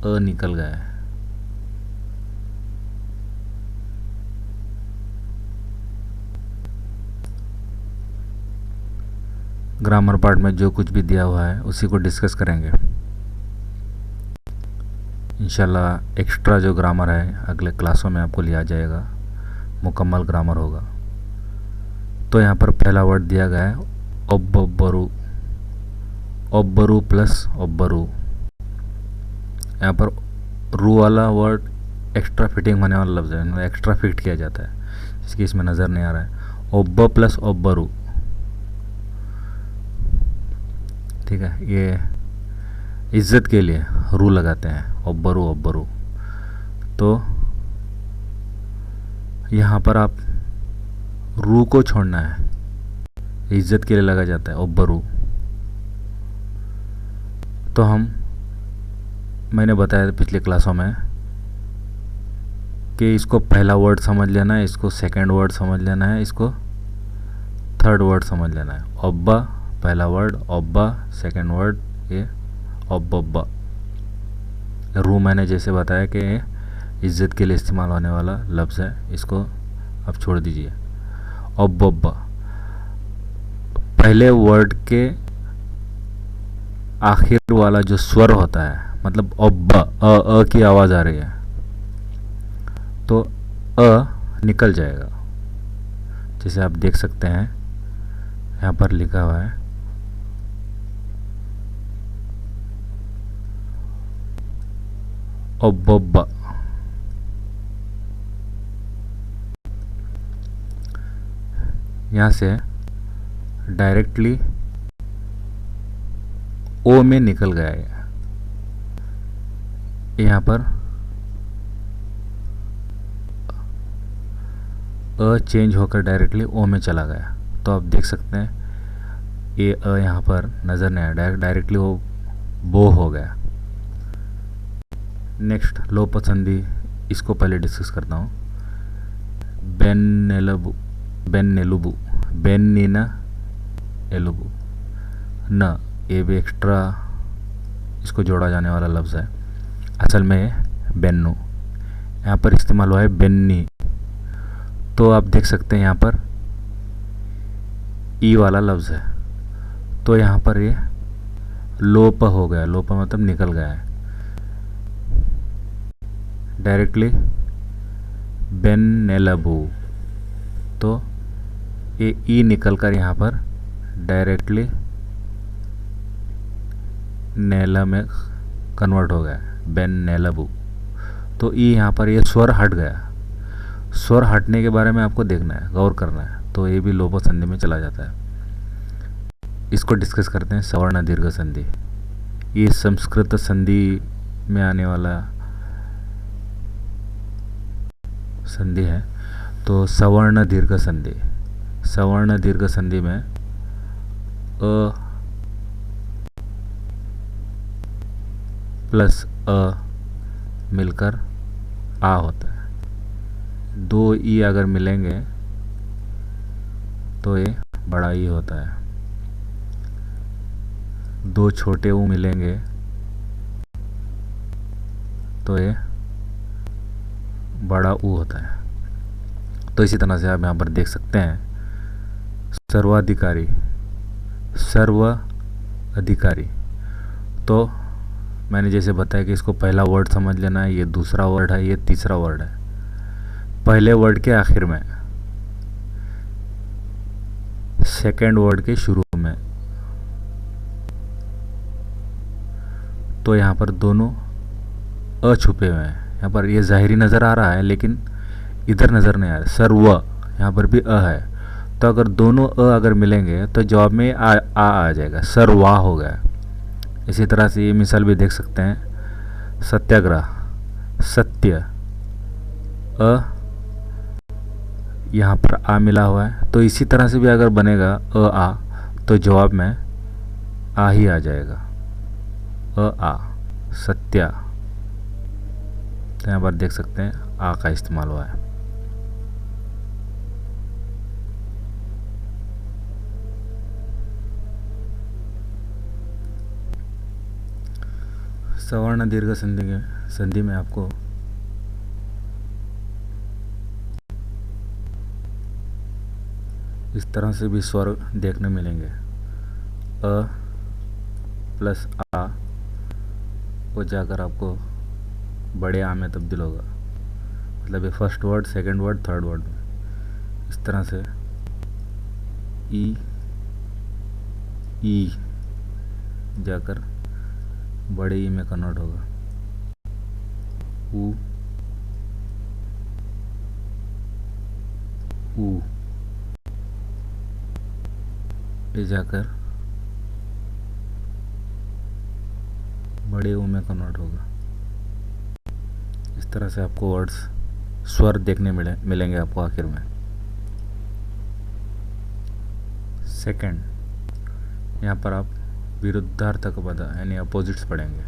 Speaker 1: अ निकल गया है। ग्रामर पार्ट में जो कुछ भी दिया हुआ है उसी को डिस्कस करेंगे इंशाल्लाह। एक्स्ट्रा जो ग्रामर है अगले क्लासों में आपको लिया जाएगा, मुकम्मल ग्रामर होगा। तो यहाँ पर पहला वर्ड दिया गया है ओब्बरू, ओब्बरू प्लस ओब्बरू। यहाँ पर रू वाला वर्ड एक्स्ट्रा फिटिंग होने वाला लफ्ज़ है, मतलब एक्स्ट्रा फिट किया जाता है, जिसकी इसमें नज़र नहीं आ रहा है। ओब्ब प्लस ओब्बरू, ठीक है, ये इज्जत के लिए रू लगाते हैं, ओब्बरू ओब्बरू। तो यहाँ पर आप रू को छोड़ना है, इज्जत के लिए लगा जाता है ओब्बरू। तो मैंने बताया पिछले क्लासों में कि इसको पहला वर्ड समझ लेना है, इसको सेकंड वर्ड समझ लेना है, इसको थर्ड वर्ड समझ लेना है। ओब्बा पहला वर्ड, ओब्बा सेकंड वर्ड, ये ओब्बा। रू मैंने जैसे बताया कि इज्जत के लिए इस्तेमाल होने वाला लफ्ज़ है, इसको अब छोड़ दीजिए। ओब्बा पहले वर्ड के आखिर वाला जो स्वर होता है, मतलब ओब्बा अ की आवाज़ आ रही है तो अ निकल जाएगा। जैसे आप देख सकते हैं यहाँ पर लिखा हुआ है ओब्बा। यहाँ से डायरेक्टली ओ में निकल गया है। यहाँ पर अ चेंज होकर डायरेक्टली ओ में चला गया। तो आप देख सकते हैं ये अ यहाँ पर नज़र नहीं आया, डायरेक्टली वो बो हो गया। नेक्स्ट लोप संधि, इसको पहले डिस्कस करता हूँ। बेन्नेलुबू, बेन्नेलुबू, बेन्नीना एलुबू, न ये भी एक्स्ट्रा इसको जोड़ा जाने वाला लफ्ज़ है। असल में बेन्नू, यहाँ पर इस्तेमाल हुआ है बेन्नी। तो आप देख सकते हैं यहाँ पर ई वाला लफ्ज़ है, तो यहाँ पर ये लोप हो गया, लोप मतलब निकल गया है। डायरेक्टली बेनेलबू, तो ये ई निकल कर यहाँ पर डायरेक्टली नेला में कन्वर्ट हो गया, बेनेलबू। तो ई यहाँ पर ये स्वर हट गया। स्वर हटने के बारे में आपको देखना है, गौर करना है, तो ये भी लोप संधि में चला जाता है। इसको डिस्कस करते हैं, सवर्ण दीर्घ संधि। ये संस्कृत संधि में आने वाला संधि है। तो सवर्ण दीर्घ संधि, सवर्ण दीर्घ संधि में अ प्लस अ मिलकर आ होता है। दो ई अगर मिलेंगे तो ये बड़ा ई होता है। दो छोटे ऊ मिलेंगे तो ये बड़ा ऊ होता है। तो इसी तरह से आप यहाँ पर देख सकते हैं, सर्वाधिकारी, सर्व अधिकारी। तो मैंने जैसे बताया कि इसको पहला वर्ड समझ लेना है, ये दूसरा वर्ड है, ये तीसरा वर्ड है। पहले वर्ड के आखिर में, सेकेंड वर्ड के शुरू में। तो यहाँ पर दोनों अ छुपे हुए हैं। यहाँ पर ये जाहिरी नज़र आ रहा है लेकिन इधर नज़र नहीं आ रहा। सर्व, यहाँ पर भी अ है। तो अगर दोनों अ अगर मिलेंगे तो जवाब में आ जाएगा, सर्वा हो गया। इसी तरह से ये मिसाल भी देख सकते हैं, सत्याग्रह, सत्य, अ यहाँ पर आ मिला हुआ है। तो इसी तरह से भी अगर बनेगा अ आ, तो जवाब में आ ही आ जाएगा, अ आ, सत्या। तो यहाँ पर देख सकते हैं आ का इस्तेमाल हुआ है। सवर्ण दीर्घ संधि में आपको इस तरह से भी स्वर देखने मिलेंगे। अ प्लस आ वो जाकर आपको बड़े आ में तब्दील होगा। मतलब ये first word, second word, third word में इस तरह से ई जाकर बड़े ई में कन्वर्ट होगा। ऊ ये जाकर बड़े ऊ में कन्वर्ट होगा। इस तरह से आपको वर्ड्स, स्वर देखने मिलेंगे आपको आखिर में। सेकंड, यहाँ पर आप विरुद्धार्थक पद यानी अपोजिट्स पढ़ेंगे।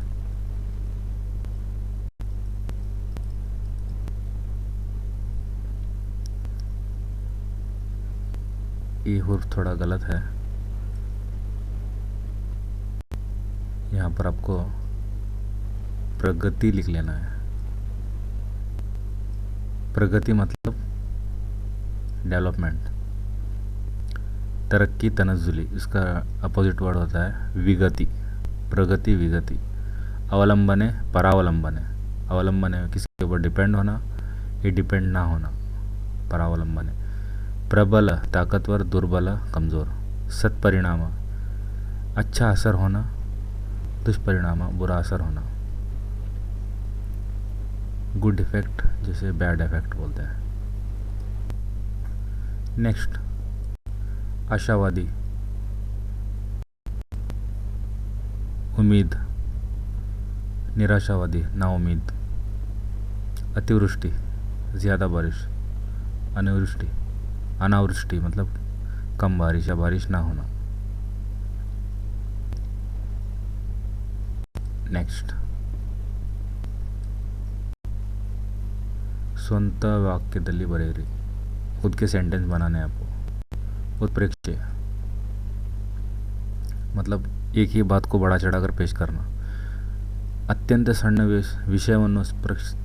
Speaker 1: ये हुर्फ थोड़ा गलत है, यहाँ पर आपको प्रगति लिख लेना है। प्रगति मतलब डेवलपमेंट, तरक्की, तनज़्ज़ुली, इसका अपोजिट वर्ड होता है विगति। प्रगति, विगति। अवलंबने, परावलंबने। अवलंबने किसी के ऊपर डिपेंड होना, ये डिपेंड ना होना, परावलंबने। प्रबल, ताकतवर, दुर्बल, कमज़ोर। सत्परिणाम, अच्छा असर होना, दुष्परिणाम, बुरा असर होना। गुड इफेक्ट जैसे बैड इफेक्ट बोलते हैं। नेक्स्ट, आशावादी, उम्मीद, निराशावादी, नाउम्मीद। अतिवृष्टि, ज़्यादा बारिश। अनावृष्टि, अनावृष्टि मतलब कम बारिश या बारिश ना होना। नेक्स्ट, स्ವಂತ ವಾಕ್ಯದಲ್ಲಿ ಬರೆಯಿರಿ। खुद के सेंटेंस बनाने हैं आपको। उत्प्रेक्ष्य मतलब एक ही बात को बड़ा चढ़ाकर पेश करना। ಅತ್ಯಂತ ಸಣ್ಣ ವಿಷಯವನ್ನು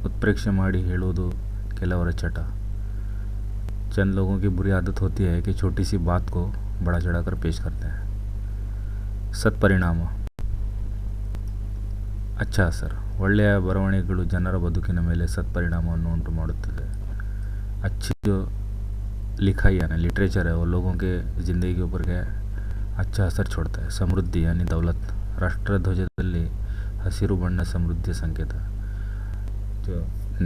Speaker 1: उत्प्रेक्ष्य ಮಾಡಿ ಹೇಳುವುದು ಕೆಲವರ ಚಟ। चंद लोगों की बुरी आदत होती है कि छोटी सी बात को बड़ा चढ़ाकर पेश करते हैं। सत्परिणाम अच्छा ಸರ್, ಒಳ್ಳೆಯ ಬರವಣಿಗೆಗಳು ಜನರ ಬದುಕಿನ ಮೇಲೆ सत्परिणामವನ್ನು ಉಂಟು ಮಾಡುತ್ತದೆ. अच्छी जो लिखाई है ना, लिटरेचर है, वो लोगों के ज़िंदगी के ऊपर क्या अच्छा असर छोड़ता है. ಸಮೃದ್ಧಿ यानी दौलत. ರಾಷ್ಟ್ರಧ್ವಜದಲ್ಲಿ ಹಸಿರು ಬಣ್ಣ ಸಮೃದ್ಧಿಯ ಸಂಕೇತ. जो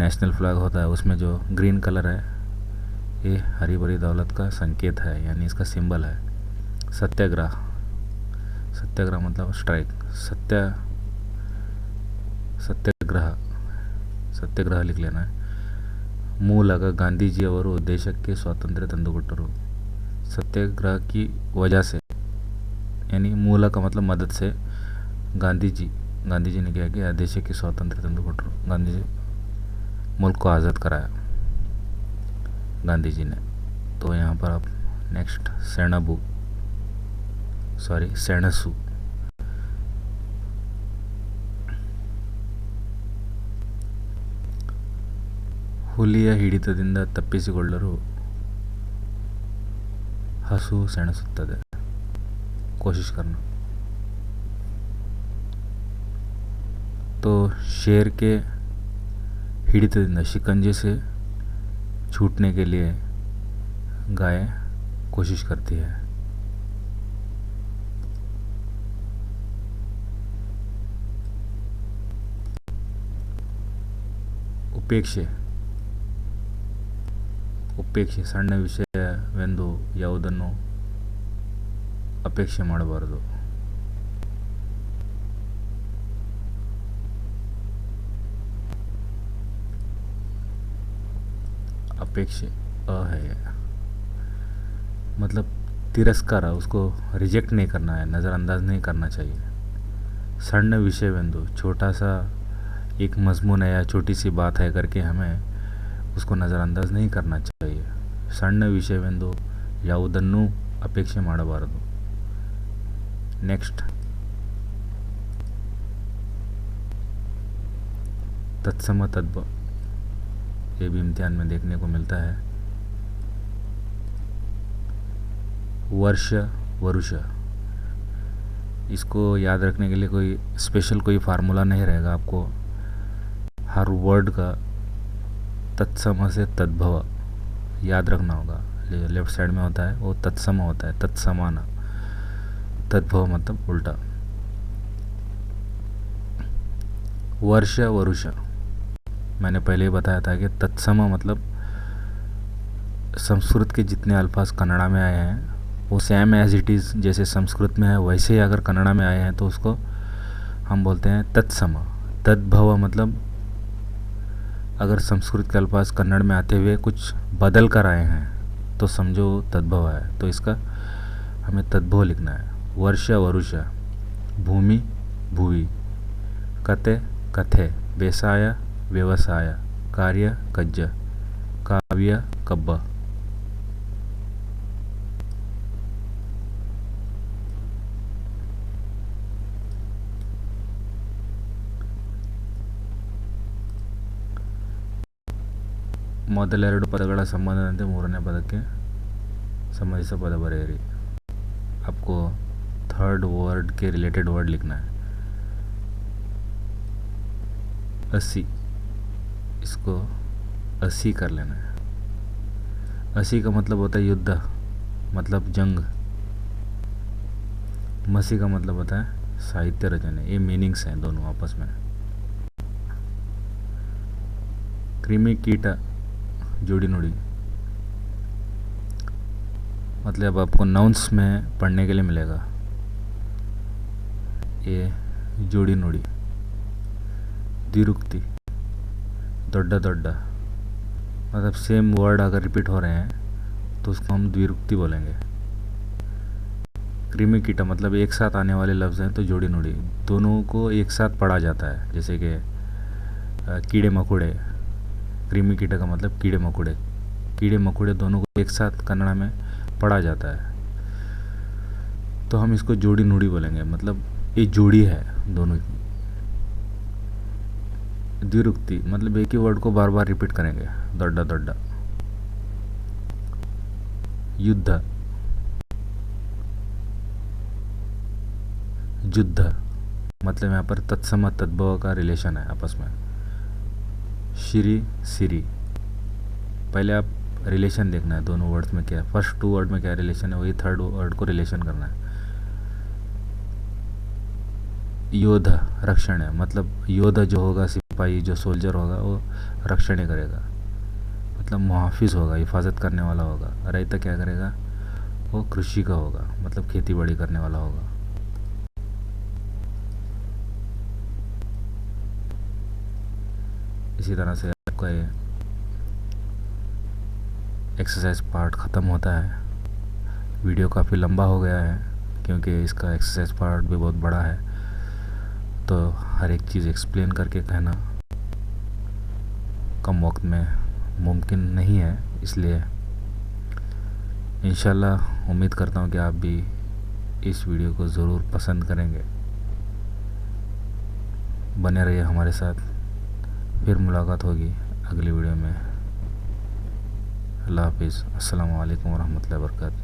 Speaker 1: नेशनल फ्लैग होता है उसमें जो ग्रीन कलर है, ये हरी भरी दौलत का संकेत है, यानी इसका सिंबल है. सत्याग्रह. सत्याग्रह मतलब स्ट्राइक. ಸತ್ಯಾಗ್ರಹ. ಸತ್ಯಾಗ್ರಹ लिख लेना है. ಮೂಲಕ ಗಾಂಧೀಜಿಯವರು ದೇಶಕ್ಕೆ ಸ್ವಾತಂತ್ರ್ಯ ತಂದುಕೊಟ್ಟರು. सत्याग्रह की वजह से, यानी मूल का मतलब मदद से, गांधी जी ने क्या किया, देश की स्वातंत्र्य तंदुकोट्टरू. गांधी जी मुल्क को आज़ाद कराया, गांधी जी ने. तो यहाँ पर आप नेक्स्ट सेणसु. ಹುಲಿಯ ಹಿಡಿತದಿಂದ ತಪ್ಪಿಸಿಕೊಳ್ಳಲು ಹಸು ಸೆಣಸುತ್ತದೆ. कोशिश करना. तो शेर के हिडितದಿಂದ शिकंजे से छूटने के लिए गाय कोशिश करती है. ಉಪೇಕ್ಷೆ. ಸಣ್ಣ ವಿಷಯವೆಂದು ಯಾವುದನ್ನು ಅಪೇಕ್ಷೆ ಮಾಡಬಾರದು. अपेक्षे है, मतलब तिरस्कार, उसको रिजेक्ट नहीं करना है, नज़रअंदाज नहीं करना चाहिए. सಣ್ಣ ವಿಷಯವೆಂದು, छोटा सा एक मजमून है या छोटी सी बात है करके हमें उसको नज़रअंदाज नहीं करना चाहिए. ಸಣ್ಣ ವಿಷಯವೆಂದು ಯಾವುದನ್ನೂ ಅಪೇಕ್ಷೆ ಮಾಡಬಾರದು. नेक्स्ट तत्सम तद्भव. ये भी इम्तिहान में देखने को मिलता है. वर्ष वरुष. इसको याद रखने के लिए कोई स्पेशल कोई फार्मूला नहीं रहेगा. आपको हर वर्ड का तत्सम से तद्भव याद रखना होगा. लेफ्ट साइड में होता है वो तत्सम होता है, तत्समान. तद्भव मतलब उल्टा. वर्ष वरुष मैंने पहले ही बताया था कि तत्सम मतलब संस्कृत के जितने अल्फाज कन्नड़ा में आए हैं वो सेम एज इट इज़ जैसे संस्कृत में है वैसे ही अगर कन्नड़ा में आए हैं तो उसको हम बोलते हैं तत्सम. तद्भव मतलब अगर संस्कृत के अल्फाज कन्नड़ में आते हुए कुछ बदल कर आए हैं तो समझो तद्भव है. तो इसका हमें तद्भव लिखना है. वर्ष वरुष. भूमि भुवि. कते कथे. बेसाय व्यवसाय. कार्य कज्ज. काव्य कब्ब. ಮೊದಲೆರಡು ಪದಗಳ ಸಂಬಂಧದಂತೆ ಮೂರನೇ ಪದಕ್ಕೆ ಸಂಬಂಧಿಸಿದ ಪದ ಬರೆಯಿರಿ. आपको थर्ड वर्ड के रिलेटेड वर्ड लिखना है. 80. इसको 80 कर लेना है. 80 का मतलब होता है युद्ध, मतलब जंग. मसी का मतलब होता है साहित्य रचना. ये मीनिंग्स हैं दोनों आपस में. क्रिमी कीट जोड़ी नुड़ी मतलब आपको नाउन्स में पढ़ने के लिए मिलेगा. ये जोड़ी नुड़ी. द्विरुक्ति. दोड्डा दोड्डा मतलब सेम वर्ड अगर रिपीट हो रहे हैं तो उसको हम द्विरुक्ति बोलेंगे. क्रिमी कीटा मतलब एक साथ आने वाले लफ्ज़ हैं तो जोड़ी नुड़ी. दोनों को एक साथ पढ़ा जाता है. जैसे कि कीड़े मकोड़े. क्रिमी कीटा का मतलब कीड़े मकोड़े. कीड़े मकोड़े दोनों को एक साथ कन्नड़ा में पढ़ा जाता है तो हम इसको जोड़ी नुड़ी बोलेंगे. मतलब ये जोड़ी है दोनों की. द्विरुक्ति मतलब एक ही वर्ड को बार बार रिपीट करेंगे. दोड्डा दोड्डा. युद्ध. जुद्ध मतलब यहाँ पर तत्सम तद्भव का रिलेशन है आपस में। श्री सिरी, पहले आप रिलेशन देखना है दोनों वर्ड्स में क्या है, फर्स्ट 2 वर्ड में क्या रिलेशन है, वही थर्ड वर्ड को रिलेशन करना है। योद्धा रक्षण है, मतलब योद्धा जो होगा, सिपाही जो सोल्जर होगा वो रक्षण करेगा, मतलब मुहाफिज होगा, हिफाजत करने वाला होगा। रैता क्या करेगा, वो कृषि का होगा, मतलब खेती बाड़ी करने वाला होगा। इसी तरह से आपका ये एक्सरसाइज पार्ट ख़त्म होता है। वीडियो काफ़ी लंबा हो गया है क्योंकि इसका एक्सरसाइज पार्ट भी बहुत बड़ा है, तो हर एक चीज़ एक्सप्लेन करके कहना कम वक्त में मुमकिन नहीं है। इसलिए इंशाल्लाह उम्मीद करता हूँ कि आप भी इस वीडियो को ज़रूर पसंद करेंगे। बने रहिए हमारे साथ, फिर मुलाकात होगी अगली वीडियो में। अल्लाह हाफिज़। अस्सलामु अलैकुम वरहमतुल्लाहि वबरकातुहू।